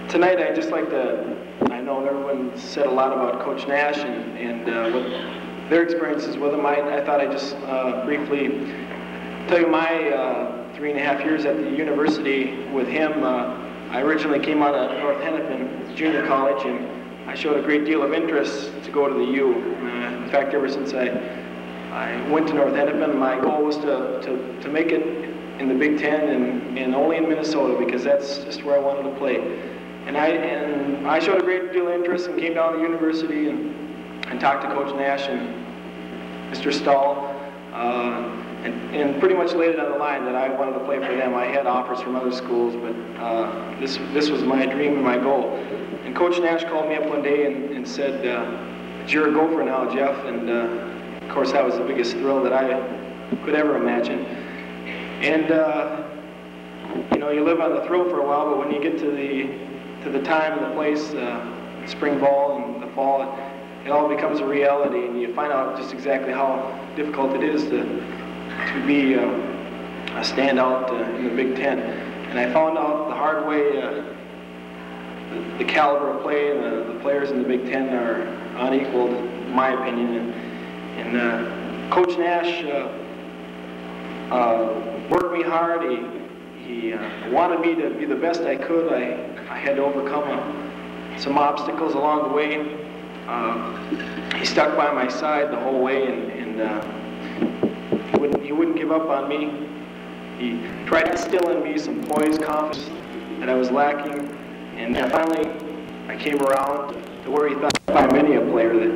tonight I'd just like to, I know everyone said a lot about Coach Nash and what their experiences with him. I thought I'd just briefly tell you my 3.5 years at the university with him. I originally came out of North Hennepin Junior College, and I showed a great deal of interest to go to the U. In fact, ever since I went to North Hennepin, my goal was to make it in the Big Ten and only in Minnesota, because that's just where I wanted to play. And I showed a great deal of interest and came down to the university and talked to Coach Nash and Mr. Stoll. And pretty much laid it on the line that I wanted to play for them. I had offers from other schools, but this was my dream and my goal. And Coach Nash called me up one day and said, "You're a Gopher now, Jeff." And of course, that was the biggest thrill that I could ever imagine. And you know, you live on the thrill for a while, but when you get to the time and the place, spring ball and the fall, it all becomes a reality, and you find out just exactly how difficult it is to be a standout in the Big Ten. And I found out the hard way the caliber of play and the players in the Big Ten are unequaled, in my opinion. And Coach Nash worked me hard. He wanted me to be the best I could. I had to overcome some obstacles along the way. He stuck by my side the whole way, and he wouldn't give up on me. He tried to instill in me some poise, confidence that I was lacking, and finally I came around to where he thought by many a player that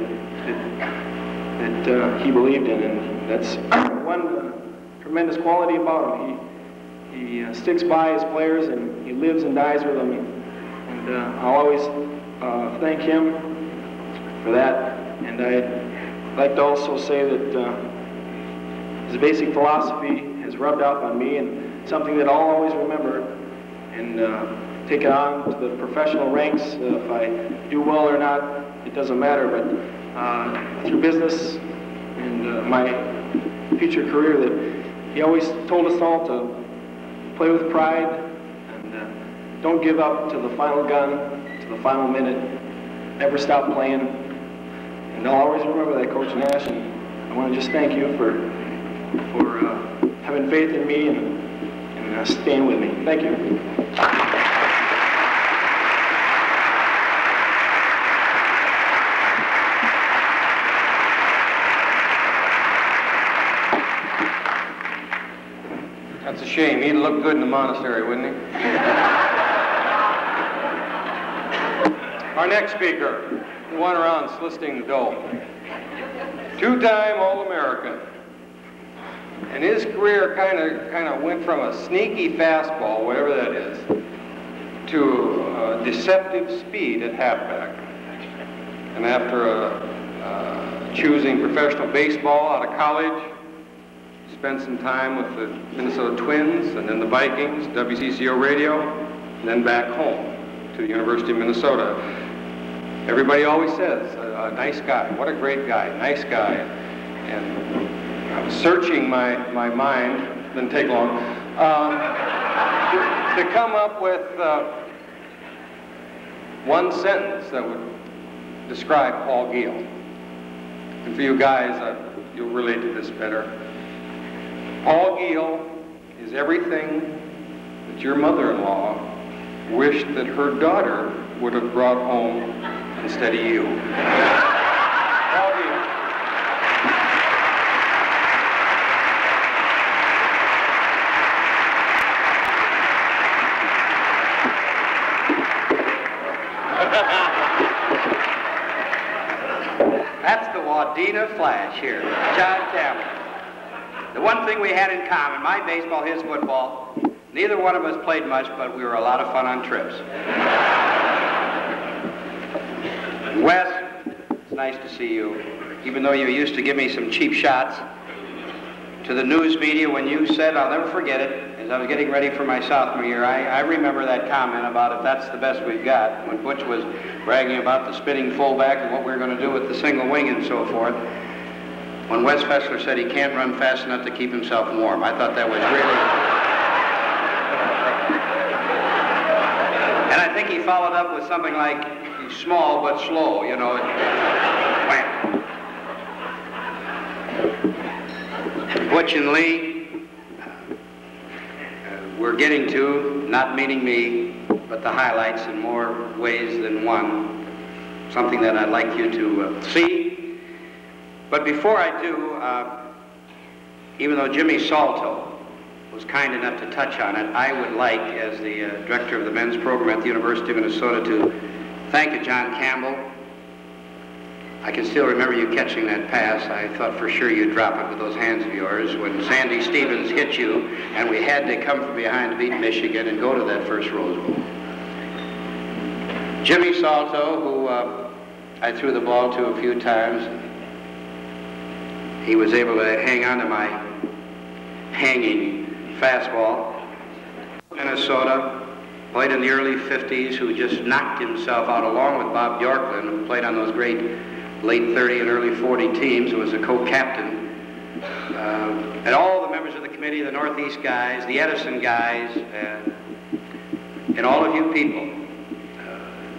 he believed in, and that's one tremendous quality about him. He sticks by his players, and he lives and dies with them, and I'll always thank him for that. And I'd like to also say that his basic philosophy has rubbed off on me, and something that I'll always remember and take it on to the professional ranks. If I do well or not, it doesn't matter, but through business and my future career, that he always told us all to play with pride and don't give up to the final gun, to the final minute. Never stop playing. And I'll always remember that, Coach Nash, and I want to just thank you for having faith in me and staying with me. Thank you. That's a shame. He'd look good in the monastery, wouldn't he? Our next speaker, who went around soliciting the dough. Two-time All-American. And his career kind of went from a sneaky fastball, whatever that is, to deceptive speed at halfback. And after choosing professional baseball out of college, spent some time with the Minnesota Twins and then the Vikings, WCCO radio, and then back home to the University of Minnesota. Everybody always says, a nice guy, what a great guy, nice guy. And I was searching my mind, didn't take long, to come up with one sentence that would describe Paul Giel. And for you guys, you'll relate to this better. Paul Giel is everything that your mother-in-law wished that her daughter would have brought home instead of you. Paul Giel. That's the Wadena Flash here, John Campbell. The one thing we had in common, my baseball, his football, neither one of us played much, but we were a lot of fun on trips. Wes, it's nice to see you. Even though you used to give me some cheap shots to the news media when you said, I'll never forget it, as I was getting ready for my sophomore year, I remember that comment about if that's the best we've got, when Butch was bragging about the spinning fullback and what we were going to do with the single wing and so forth. When Wes Fesler said he can't run fast enough to keep himself warm, I thought that was really... And I think he followed up with something like, he's small but slow, you know. Wham. Butch and Lee, we're getting to, not meaning me, but the highlights in more ways than one, something that I'd like you to see. But before I do, even though Jimmy Salto was kind enough to touch on it, I would like, as the director of the men's program at the University of Minnesota, to thank John Campbell. I can still remember you catching that pass. I thought for sure you'd drop it with those hands of yours when Sandy Stevens hit you, and we had to come from behind to beat Michigan and go to that first Rose Bowl. Jimmy Salto, who I threw the ball to a few times, he was able to hang on to my hanging fastball. Minnesota, played in the early 50s, who just knocked himself out along with Bob Bjorklund, who played on those great late 30 and early 40 teams, who was a co-captain. And all the members of the committee, the Northeast guys, the Edison guys, and all of you people.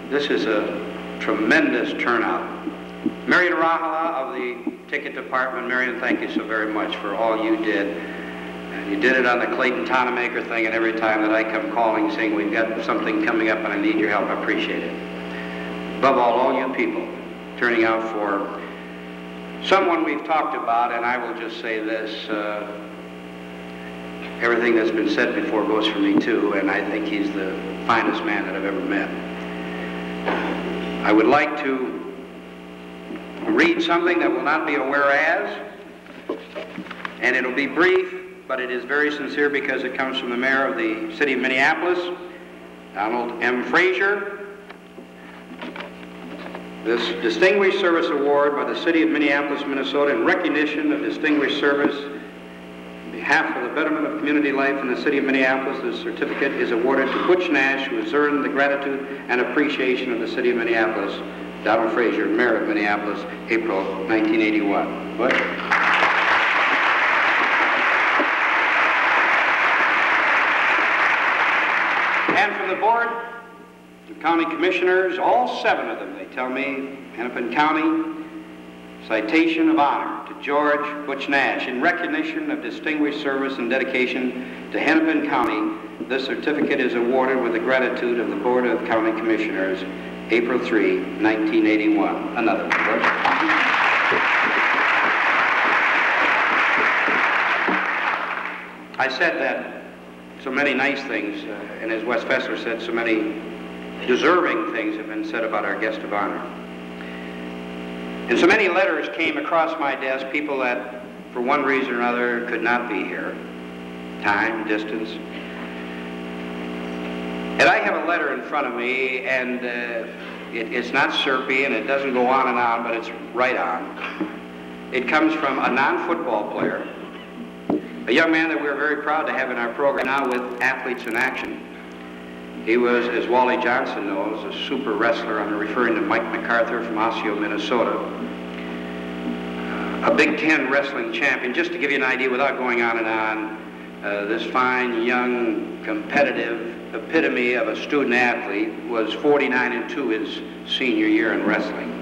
This is a tremendous turnout. Marion Rahala of the ticket department. Marion, thank you so very much for all you did. And you did it on the Clayton Tonemaker thing, and every time that I come calling saying we've got something coming up and I need your help, I appreciate it. Above all you people turning out for someone we've talked about, and I will just say this, everything that's been said before goes for me too, and I think he's the finest man that I've ever met. I would like to read something that will not be a whereas, and it'll be brief, but it is very sincere because it comes from the mayor of the city of Minneapolis, Donald M. Frazier. This Distinguished Service Award by the city of Minneapolis, Minnesota, in recognition of distinguished service on behalf of the betterment of community life in the city of Minneapolis. This certificate is awarded to Butch Nash, who has earned the gratitude and appreciation of the city of Minneapolis. Donald Frazier, mayor of Minneapolis, April 1981. Butch? And from the board of county commissioners, all 7 of them, they tell me, Hennepin County, citation of honor to George Butch Nash in recognition of distinguished service and dedication to Hennepin County. This certificate is awarded with the gratitude of the Board of County Commissioners, April 3, 1981. Another one, Butch. I said that so many nice things, and as Wes Fesler said, so many deserving things have been said about our guest of honor. And so many letters came across my desk, people that, for one reason or another, could not be here. Time, distance. And I have a letter in front of me, and it's not syrupy, and it doesn't go on, but it's right on. It comes from a non-football player, a young man that we're very proud to have in our program now with Athletes in Action. He was, as Wally Johnson knows, a super wrestler. I'm referring to Mike MacArthur from Osseo, Minnesota. A Big Ten wrestling champion. Just to give you an idea, without going on and on, this fine, young, competitive epitome of a student athlete was 49-2 his senior year in wrestling.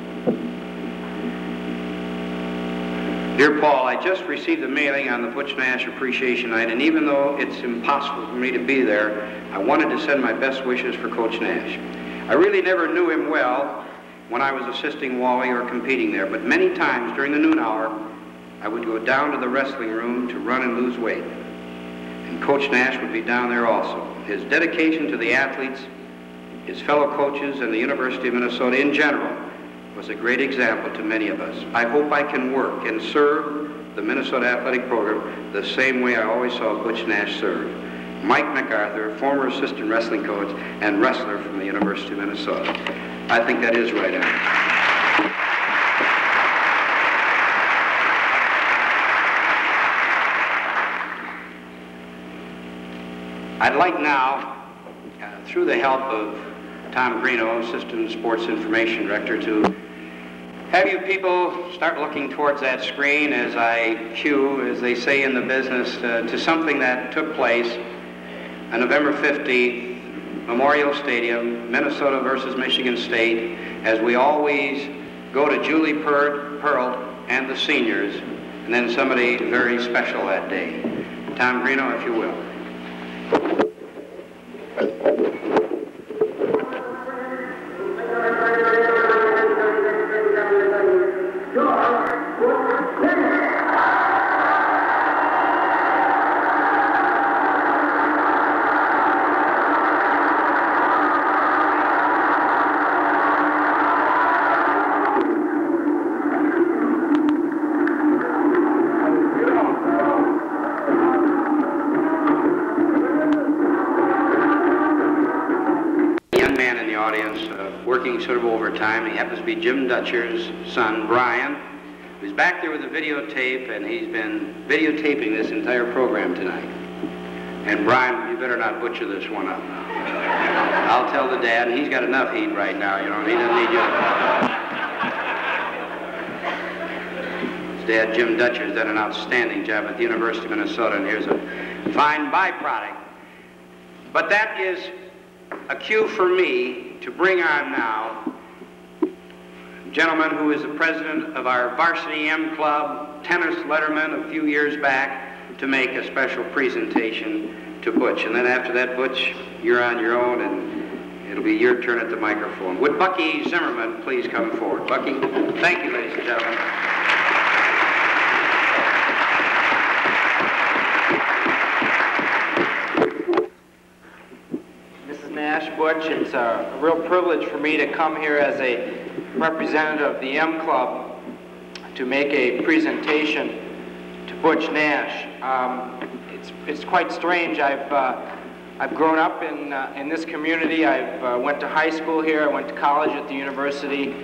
Dear Paul, I just received the mailing on the Butch Nash Appreciation Night, and even though it's impossible for me to be there, I wanted to send my best wishes for Coach Nash. I really never knew him well when I was assisting Wally or competing there, but many times during the noon hour, I would go down to the wrestling room to run and lose weight. And Coach Nash would be down there also. His dedication to the athletes, his fellow coaches, and the University of Minnesota in general was a great example to many of us. I hope I can work and serve the Minnesota athletic program the same way I always saw Butch Nash serve. Mike MacArthur, former assistant wrestling coach and wrestler from the University of Minnesota. I think that is right, Andy. I'd like now, through the help of Tom Greeno, Assistant Sports Information Director, to have you people start looking towards that screen as I cue, as they say in the business, to something that took place on November 15th, Memorial Stadium, Minnesota versus Michigan State, as we always go to Julie Pearl and the seniors, and then somebody very special that day. Tom Greeno, if you will. Sort of over time. He happens to be Jim Dutcher's son, Brian, who's back there with a videotape, and he's been videotaping this entire program tonight. And Brian, you better not butcher this one up. I'll tell the dad, and he's got enough heat right now, you know, he doesn't need you. His dad, Jim Dutcher's done an outstanding job at the University of Minnesota, and here's a fine byproduct. But that is a cue for me to bring on now a gentleman who is the president of our varsity M Club, tennis letterman a few years back, to make a special presentation to Butch. And then after that, Butch, you're on your own, and it'll be your turn at the microphone. Would Bucky Zimmerman please come forward? Bucky, thank you, ladies and gentlemen. Butch, it's a real privilege for me to come here as a representative of the M Club to make a presentation to Butch Nash. It's quite strange. I've grown up in this community. I went to high school here. I went to college at the university.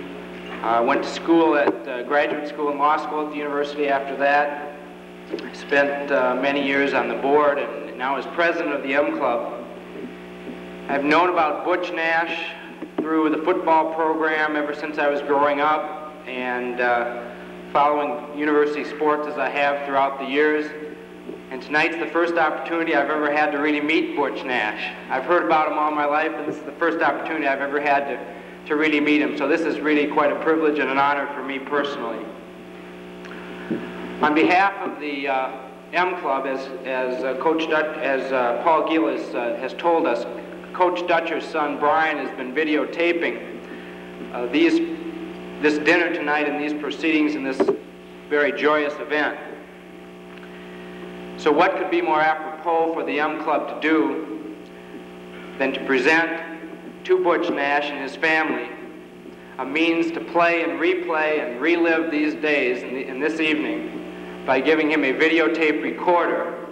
I went to school at graduate school and law school at the university after that. I spent many years on the board, and now as president of the M Club. I've known about Butch Nash through the football program ever since I was growing up, and following university sports as I have throughout the years. And tonight's the first opportunity I've ever had to really meet Butch Nash. I've heard about him all my life, but this is the first opportunity I've ever had to really meet him. So this is really quite a privilege and an honor for me personally. On behalf of the M Club, as Paul Gill has told us, Coach Dutcher's son, Brian, has been videotaping this dinner tonight and these proceedings in this very joyous event. So what could be more apropos for the M Club to do than to present to Butch Nash and his family a means to play and replay and relive these days in this evening by giving him a videotape recorder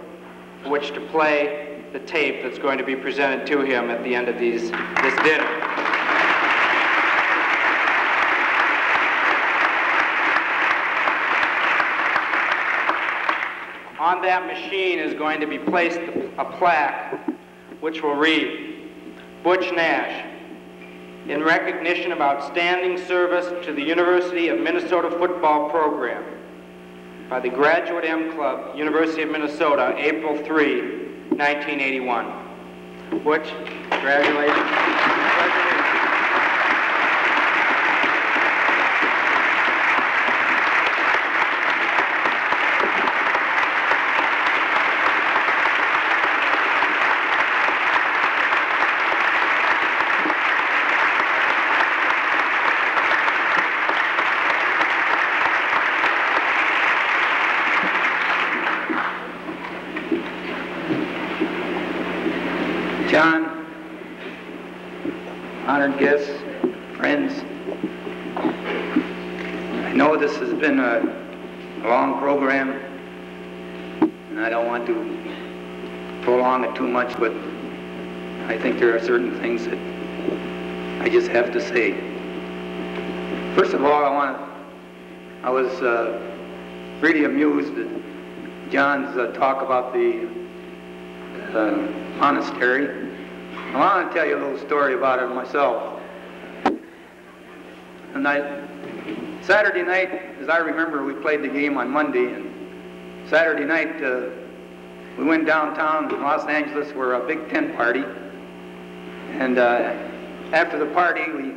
for which to play the tape that's going to be presented to him at the end of this dinner. On that machine is going to be placed a plaque which will read, Butch Nash, in recognition of outstanding service to the University of Minnesota football program by the Graduate M Club, University of Minnesota, April 3, 1981. Butch, congratulations. John, honored guests, friends, I know this has been a long program, and I don't want to prolong it too much, but I think there are certain things that I just have to say. First of all, I was really amused at John's talk about the monastery. I want to tell you a little story about it myself. And Saturday night, as I remember, we played the game on Monday, and Saturday night we went downtown in Los Angeles for a Big Ten party. And after the party, we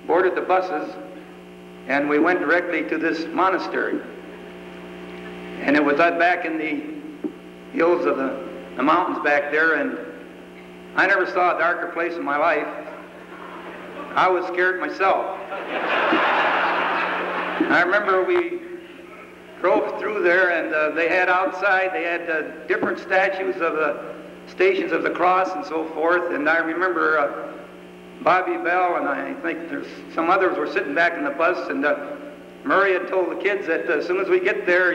boarded the buses and we went directly to this monastery. And it was back in the hills of the mountains back there, and I never saw a darker place in my life. I was scared myself. I remember we drove through there, and they had outside, they had different statues of the Stations of the Cross and so forth, and I remember Bobby Bell, and I think there's some others were sitting back in the bus, and Murray had told the kids that as soon as we get there,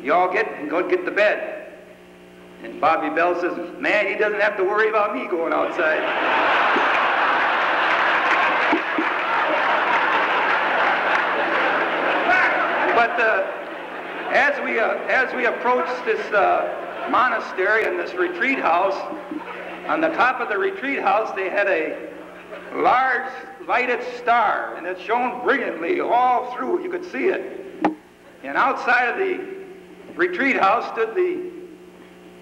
you all go get to bed. And Bobby Bell says, man, he doesn't have to worry about me going outside. But as we approached this monastery and this retreat house, on the top of the retreat house they had a large lighted star, and it shone brilliantly all through. You could see it. And outside of the retreat house stood the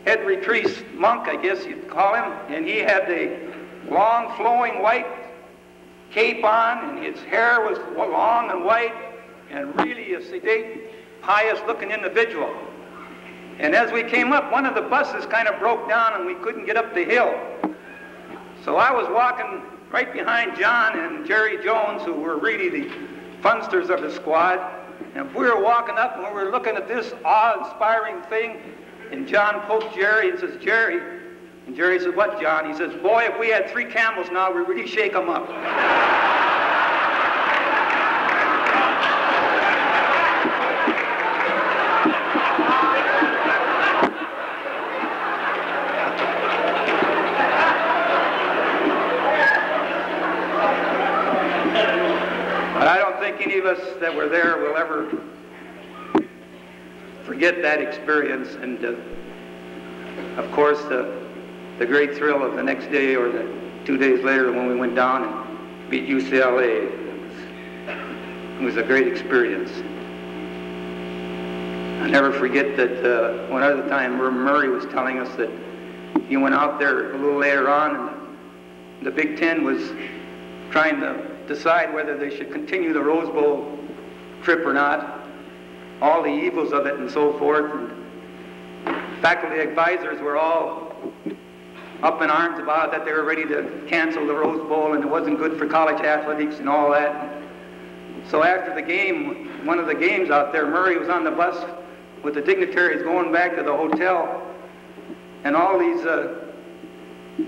head retreat monk, I guess you'd call him, and he had the long flowing white cape on, and his hair was long and white, and really a sedate, pious-looking individual. And as we came up, one of the buses kind of broke down and we couldn't get up the hill. So I was walking right behind John and Jerry Jones, who were really the funsters of the squad. And we were walking up and we were looking at this awe-inspiring thing. And John poked Jerry and says, Jerry. And Jerry said, what, John? He says, boy, if we had 3 camels now, we'd really shake them up. But I don't think any of us that were there will ever forget that experience. And of course, the great thrill of the next day or the 2 days later when we went down and beat UCLA. It was a great experience. I'll never forget that one other time Murray was telling us that he went out there a little later on and the Big Ten was trying to decide whether they should continue the Rose Bowl trip or not, all the evils of it and so forth. And faculty advisors were all up in arms about it, that they were ready to cancel the Rose Bowl and it wasn't good for college athletics and all that. So after the game, one of the games out there, Murray was on the bus with the dignitaries going back to the hotel, and all these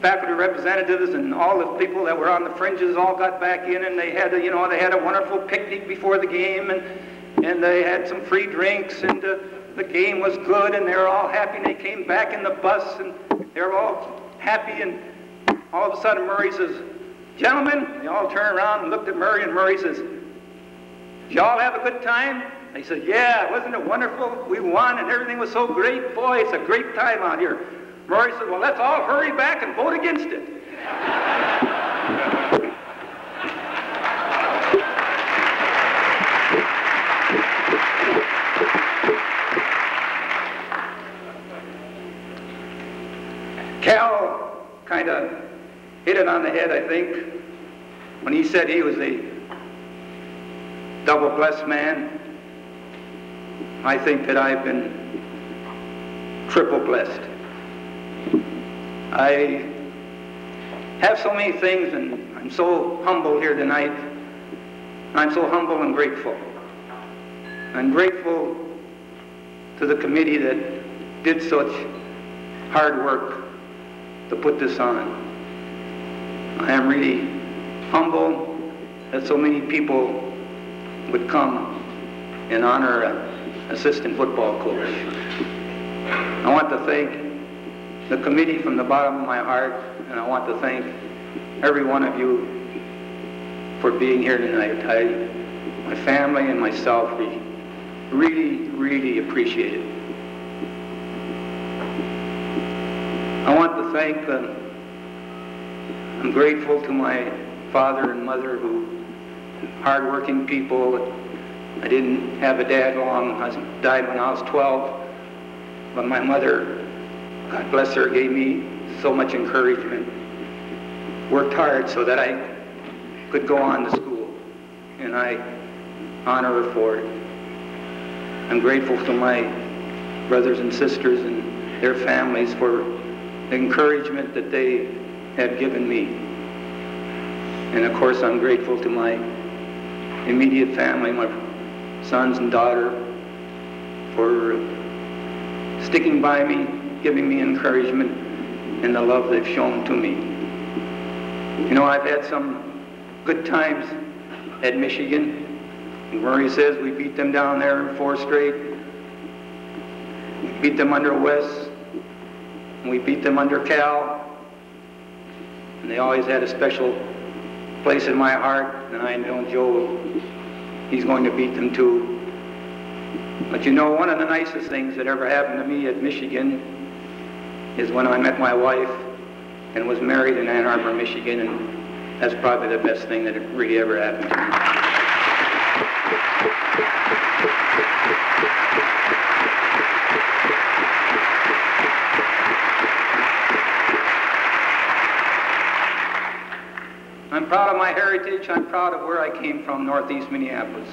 faculty representatives and all the people that were on the fringes all got back in, and they had a wonderful picnic before the game, and they had some free drinks, and the game was good, and they were all happy, and they came back in the bus, and they were all happy, and all of a sudden Murray says, gentlemen, they all turned around and looked at Murray, and Murray says, did y'all have a good time? They said, yeah, wasn't it wonderful? We won, and everything was so great. Boy, it's a great time out here. Murray said, well, let's all hurry back and vote against it. Cal kind of hit it on the head, I think, when he said he was a double blessed man. I think that I've been triple blessed. I have so many things, and I'm so humble here tonight. I'm so humble and grateful. I'm grateful to the committee that did such hard work to put this on. I am really humble that so many people would come in honor of assistant football coach. I want to thank the committee from the bottom of my heart, and I want to thank every one of you for being here tonight. My family and myself, we really, really appreciate it. I want to thank, I'm grateful to my father and mother, who hard-working people. I didn't have a dad long. I died when I was 12. But my mother, God bless her, gave me so much encouragement. Worked hard so that I could go on to school. And I honor her for it. I'm grateful to my brothers and sisters and their families for the encouragement that they have given me. And of course, I'm grateful to my immediate family, my sons and daughter, for sticking by me, giving me encouragement and the love they've shown to me. You know, I've had some good times at Michigan. Murray says we beat them down there in 4 straight. We beat them under Wes. And we beat them under Cal. And they always had a special place in my heart. And I know Joe, he's going to beat them too. But you know, one of the nicest things that ever happened to me at Michigan is when I met my wife and was married in Ann Arbor, Michigan, and that's probably the best thing that really ever happened to me. I'm proud of my heritage. I'm proud of where I came from, Northeast Minneapolis.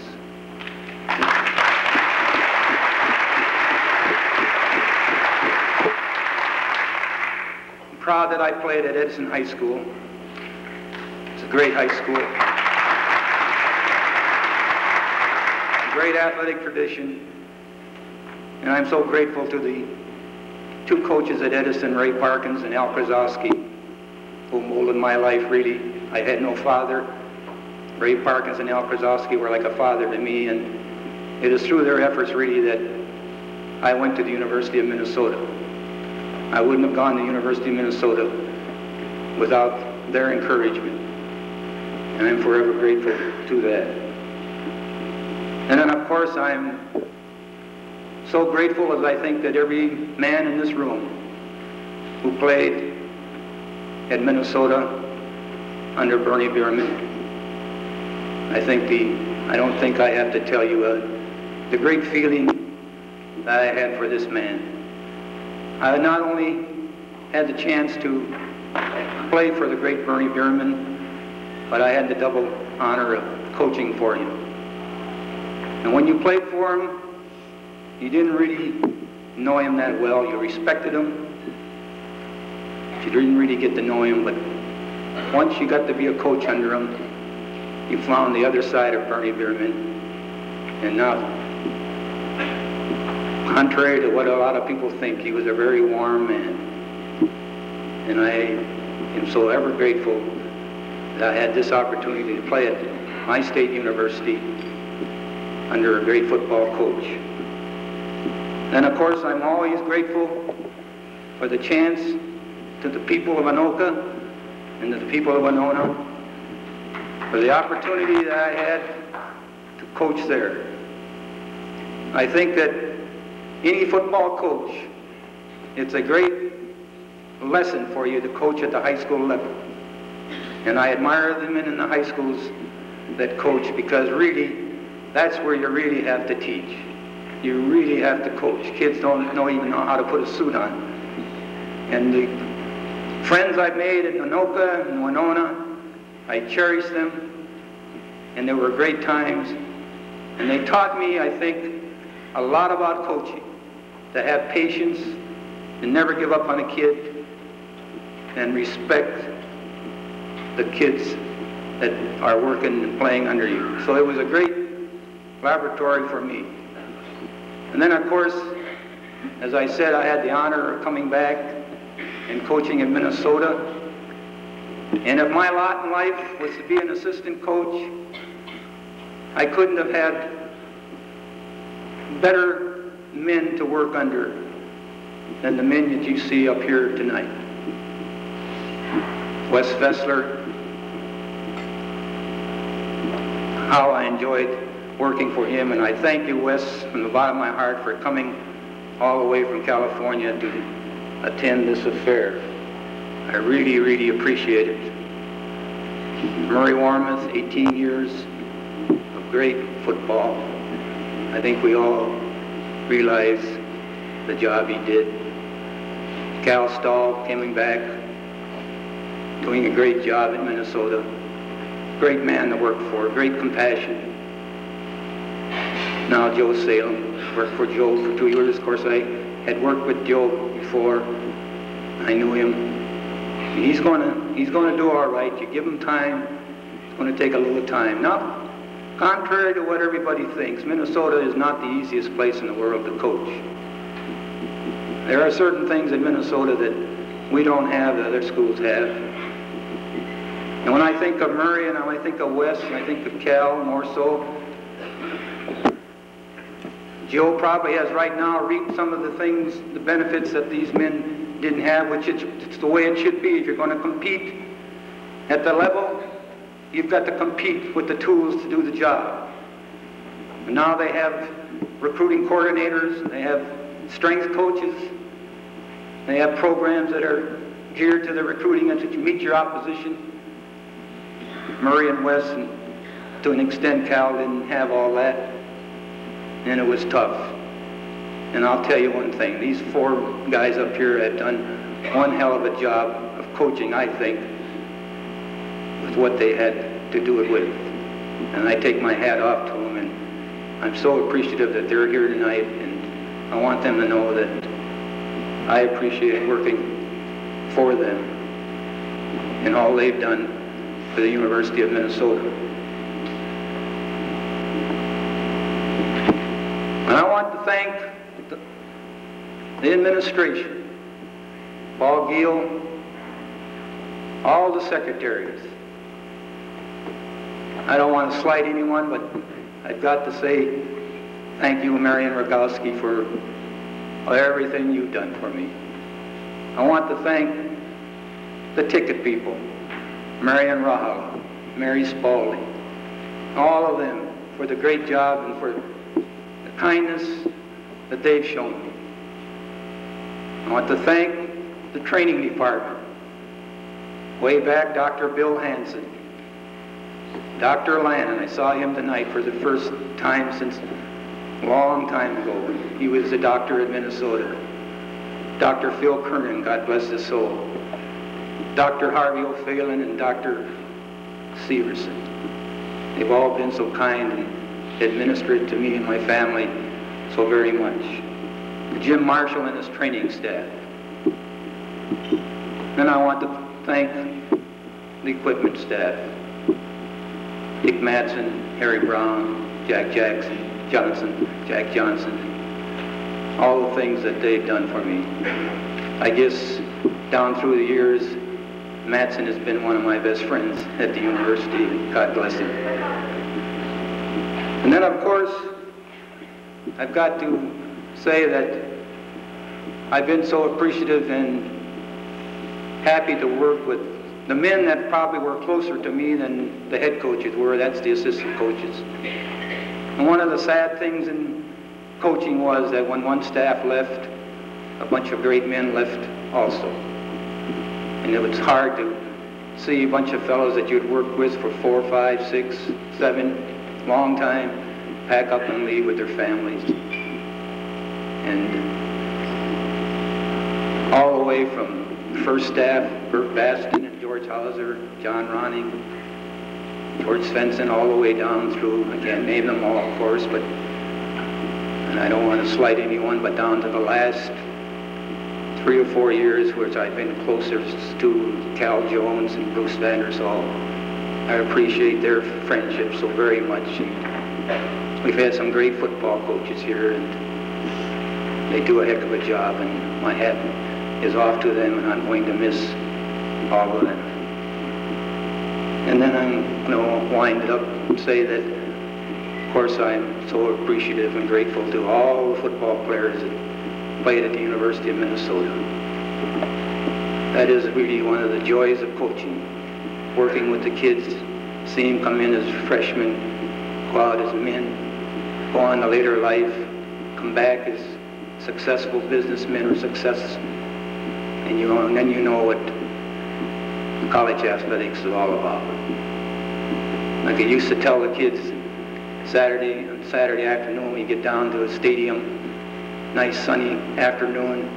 Proud that I played at Edison High School. It's a great high school. A great athletic tradition. And I'm so grateful to the 2 coaches at Edison, Ray Parkins and Al Krasowski, who molded my life really. I had no father. Ray Parkins and Al Krasowski were like a father to me, and it is through their efforts really that I went to the University of Minnesota. I wouldn't have gone to the University of Minnesota without their encouragement. And I'm forever grateful to that. And then, of course, I'm so grateful as I think that every man in this room who played at Minnesota under Bernie Bierman, I don't think I have to tell you the great feeling that I had for this man. I not only had the chance to play for the great Bernie Bierman, but I had the double honor of coaching for him. And when you played for him, you didn't really know him that well. You respected him, but you didn't really get to know him. But once you got to be a coach under him, you found the other side of Bernie Bierman. And now, contrary to what a lot of people think, he was a very warm man. And I am so ever grateful that I had this opportunity to play at my state university under a great football coach. And of course, I'm always grateful for the chance to the people of Anoka and to the people of Winona for the opportunity that I had to coach there. I think that any football coach, it's a great lesson for you to coach at the high school level. And I admire the men in the high schools that coach, because really, that's where you really have to teach. You really have to coach. Kids don't even know how to put a suit on. And the friends I've made at Anoka and Winona, I cherish them, and they were great times. And they taught me, I think, a lot about coaching, to have patience and never give up on a kid and respect the kids that are working and playing under you. So it was a great laboratory for me. And then, of course, as I said, I had the honor of coming back and coaching in Minnesota. And if my lot in life was to be an assistant coach, I couldn't have had better men to work under than the men that you see up here tonight. Wes Fesler, how I enjoyed working for him, and I thank you, Wes, from the bottom of my heart for coming all the way from California to attend this affair. I really, really appreciate it. Murray Warmath, 18 years of great football. I think we all realize the job he did. Cal Stoll coming back, doing a great job in Minnesota. Great man to work for, great compassion. Now Joe Salem, worked for Joe for 2 years. Of course, I had worked with Joe before. I knew him. He's going to do all right. You give him time, it's going to take a little time. Now, contrary to what everybody thinks, Minnesota is not the easiest place in the world to coach. There are certain things in Minnesota that we don't have that other schools have. And when I think of Murray, and when I think of Wes, and I think of Cal more so, Joe probably has right now reaped some of the things, the benefits that these men didn't have, which it's the way it should be. If you're going to compete at the level, you've got to compete with the tools to do the job. And now they have recruiting coordinators, they have strength coaches, they have programs that are geared to the recruiting and to meet your opposition. Murray and Wes, and to an extent Cal, didn't have all that, and it was tough. And I'll tell you one thing, these four guys up here have done one hell of a job of coaching, I think, with what they had to do it with. And I take my hat off to them, and I'm so appreciative that they're here tonight, and I want them to know that I appreciate working for them and all they've done for the University of Minnesota. And I want to thank the administration, Paul Giel, all the secretaries. I don't want to slight anyone, but I've got to say thank you, Marion Rogowski, for everything you've done for me. I want to thank the ticket people, Marion Rahal, Mary Spaulding, all of them for the great job and for the kindness that they've shown me. I want to thank the training department. Way back, Dr. Bill Hansen, Dr. Lannon, I saw him tonight for the first time since a long time ago. He was a doctor at Minnesota. Dr. Phil Kernan, God bless his soul. Dr. Harvey O'Phelan and Dr. Severson. They've all been so kind and administered to me and my family so very much. Jim Marshall and his training staff. Then I want to thank the equipment staff. Dick Madsen, Harry Brown, Jack Jackson, Jack Johnson, all the things that they've done for me. I guess down through the years, Madsen has been one of my best friends at the university. God bless him. And then, of course, I've got to say that I've been so appreciative and happy to work with the men that probably were closer to me than the head coaches were. That's the assistant coaches. And one of the sad things in coaching was that when one staff left, a bunch of great men left also. And it was hard to see a bunch of fellows that you'd worked with for 4, 5, 6, 7, long time, pack up and leave with their families. And all the way from the first staff, Bert Baston and George Hauser, John Ronning, George Svensson, all the way down through, I can't name them all, of course, but, and I don't want to slight anyone, but down to the last 3 or 4 years, which I've been closest to Cal Jones and Bruce Vandersall. I appreciate their friendship so very much. And we've had some great football coaches here, and they do a heck of a job, and my hat is off to them, and I'm going to miss all of them. And then I'm going to wind it up and say that Of course, I'm so appreciative and grateful to all the football players that played at the University of Minnesota. That is really one of the joys of coaching, working with the kids, seeing them come in as freshmen, go out as men, go on to later life, come back as successful businessmen or success, and then you know what college athletics is all about. Like I used to tell the kids, Saturday afternoon, we get down to a stadium, nice sunny afternoon,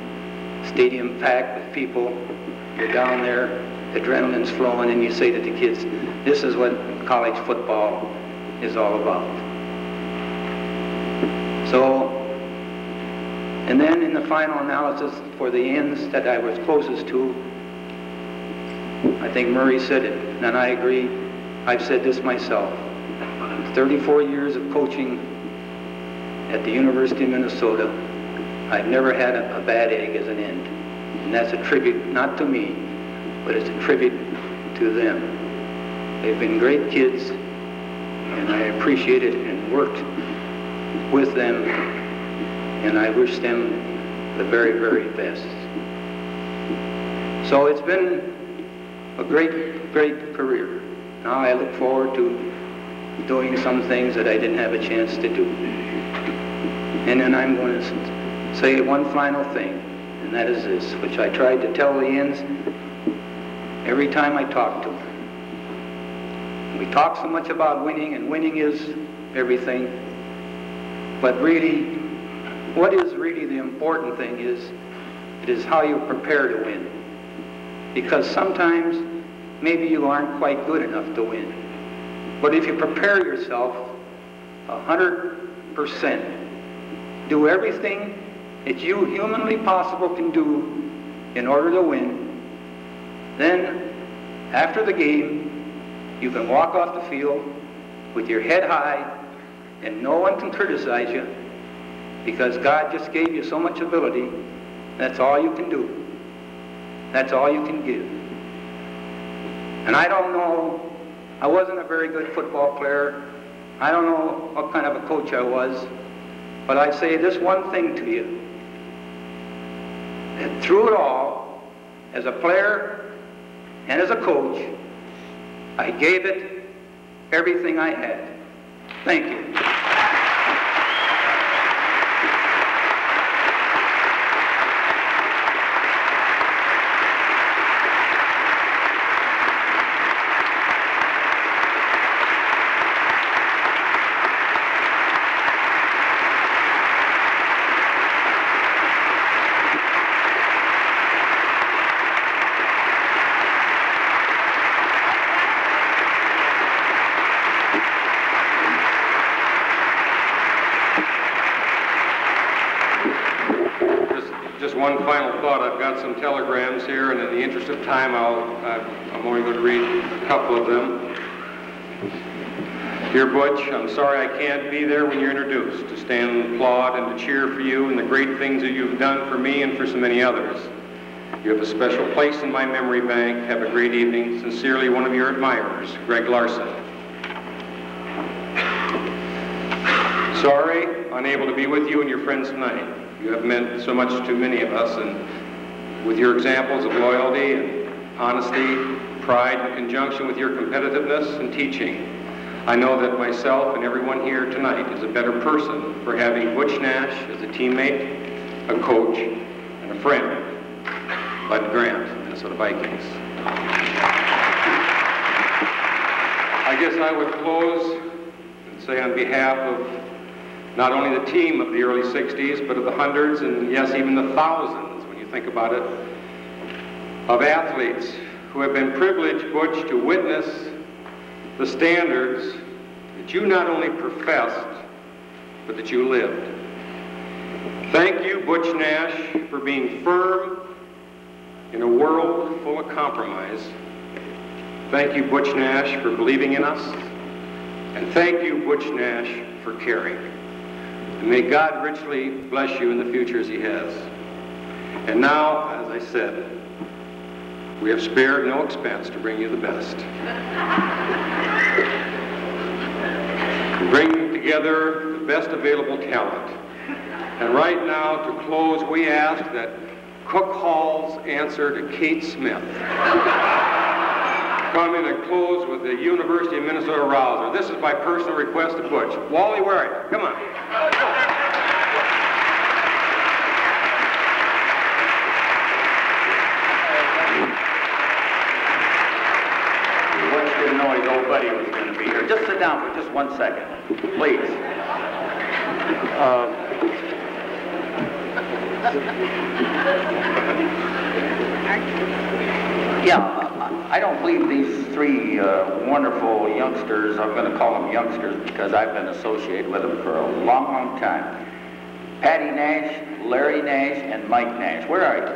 stadium packed with people. You're down there, adrenaline's flowing, and you say to the kids, this is what college football is all about. So, and then in the final analysis for the ends that I was closest to, I think Murray said it, and I agree. I've said this myself. 34 years of coaching at the University of Minnesota, I've never had a bad egg as an end. And that's a tribute, not to me, but it's a tribute to them. They've been great kids, and I appreciate it and worked with them, and I wish them the very, very best. So it's been a great, great career. Now I look forward to doing some things that I didn't have a chance to do. And then I'm going to say one final thing, and that is this, which I tried to tell the ends every time I talk to them. We talk so much about winning, and winning is everything, but really, what is really the important thing is, it is how you prepare to win. Because sometimes, maybe you aren't quite good enough to win. But if you prepare yourself 100%, do everything that you humanly possible can do in order to win, then after the game, you can walk off the field with your head high and no one can criticize you because God just gave you so much ability. That's all you can do. That's all you can give. And I don't know, I wasn't a very good football player. I don't know what kind of a coach I was, but I say this one thing to you, that through it all, as a player and as a coach, I gave it everything I had. Thank you. One final thought. I've got some telegrams here, and in the interest of time, I'm only going to read a couple of them. Dear Butch, I'm sorry I can't be there when you're introduced, to stand and applaud and to cheer for you and the great things that you've done for me and for so many others. You have a special place in my memory bank. Have a great evening. Sincerely, one of your admirers, Greg Larson. Sorry, unable to be with you and your friends tonight. You have meant so much to many of us, and with your examples of loyalty and honesty, pride in conjunction with your competitiveness and teaching, I know that myself and everyone here tonight is a better person for having Butch Nash as a teammate, a coach, and a friend. Bud Grant, Minnesota Vikings. I guess I would close and say on behalf of not only the team of the early 60s, but of the hundreds and, yes, even the thousands, when you think about it, of athletes who have been privileged, Butch, to witness the standards that you not only professed, but that you lived. Thank you, Butch Nash, for being firm in a world full of compromise. Thank you, Butch Nash, for believing in us. And thank you, Butch Nash, for caring. And may God richly bless you in the future as he has. And now, as I said, we have spared no expense to bring you the best. Bring together the best available talent. And right now, to close, we ask that Cook Hall's answer to Kate Smith come in and close with the University of Minnesota rouser. This is by personal request of Butch. Wally, where are you? Come on. Butch didn't know his old buddy was going to be here. Just sit down for just 1 second, please. Yeah, I don't believe these three wonderful youngsters, I'm going to call them youngsters because I've been associated with them for a long, long time. Patty Nash, Larry Nash, and Mike Nash. Where are you?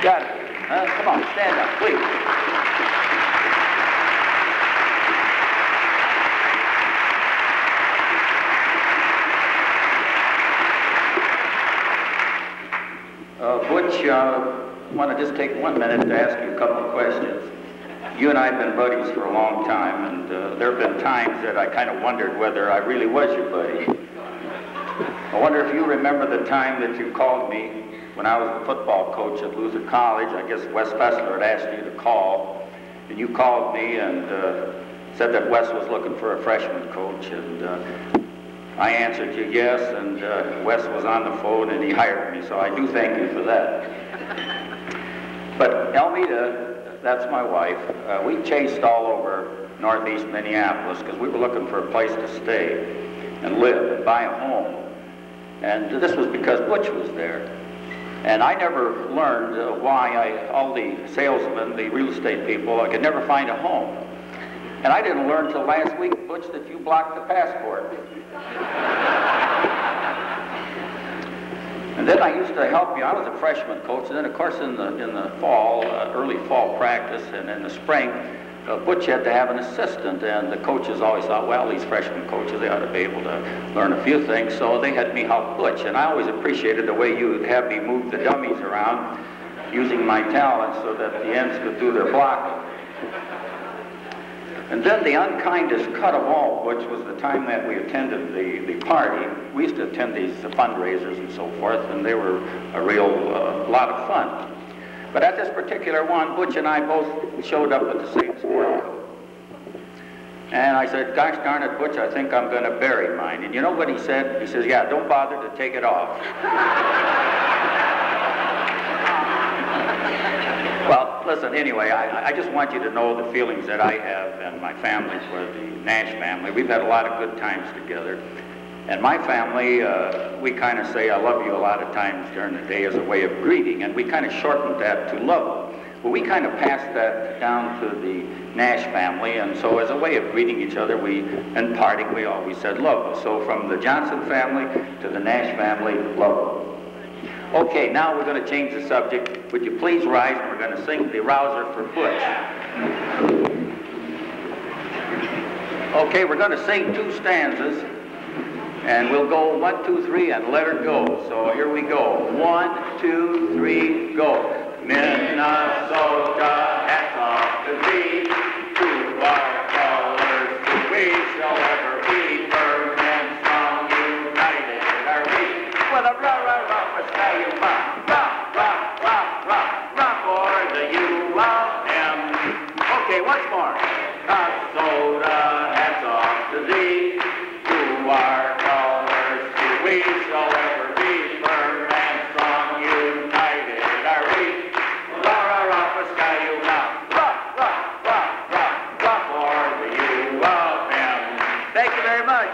Got it. Come on, stand up, please. Butch, I want to just take 1 minute to ask you a couple of questions. You and I have been buddies for a long time, and there have been times that I kind of wondered whether I really was your buddy. I wonder if you remember the time that you called me when I was a football coach at Luther College. I guess Wes Fesler had asked you to call, and you called me and said that Wes was looking for a freshman coach, and I answered you yes, and Wes was on the phone and he hired me, so I do thank you for that. But Elmita, that's my wife, we chased all over northeast Minneapolis because we were looking for a place to stay and live and buy a home. And this was because Butch was there. And I never learned why all the salesmen, the real estate people, I could never find a home. And I didn't learn till last week, Butch, that you blocked the passport. And then I used to help you. I was a freshman coach, and then of course in the fall, early fall practice, and in the spring, Butch had to have an assistant, and the coaches always thought, well, these freshman coaches, they ought to be able to learn a few things, so they had me help Butch. And I always appreciated the way you would have me move the dummies around using my talent so that the ends could do their blocking. And then the unkindest cut of all, Butch, was the time that we attended the party. We used to attend these fundraisers and so forth, and they were a real lot of fun. But at this particular one, Butch and I both showed up with the same sport coat. And I said, gosh darn it, Butch, I think I'm going to bury mine. And you know what he said? He says, yeah, don't bother to take it off. Well, listen, anyway, I just want you to know the feelings that I have and my family for the Nash family. We've had a lot of good times together. And my family, we kind of say I love you a lot of times during the day as a way of greeting, and we kind of shortened that to love. Well, we kind of passed that down to the Nash family, and so as a way of greeting each other, in parting, we always said love. So from the Johnson family to the Nash family, love. Okay, now we're going to change the subject. Would you please rise, and we're going to sing the rouser for Butch. Okay, we're going to sing 2 stanzas, and we'll go 1, 2, 3, and let her go. So here we go. 1, 2, 3, go. Minnesota, hats off to thee, to our colors, we shall ever be firm and strong, united are we. With a rah-rah-rah for Salem, rah-rah-rah-rah-rah for the U-L-M. Okay, once more. Minnesota, hats off to thee, to our colors, we shall ever be firm and strong, united are we. Rah-rah-rah for Salem, rah-rah-rah-rah-rah for the U-L-M. Thank you very much.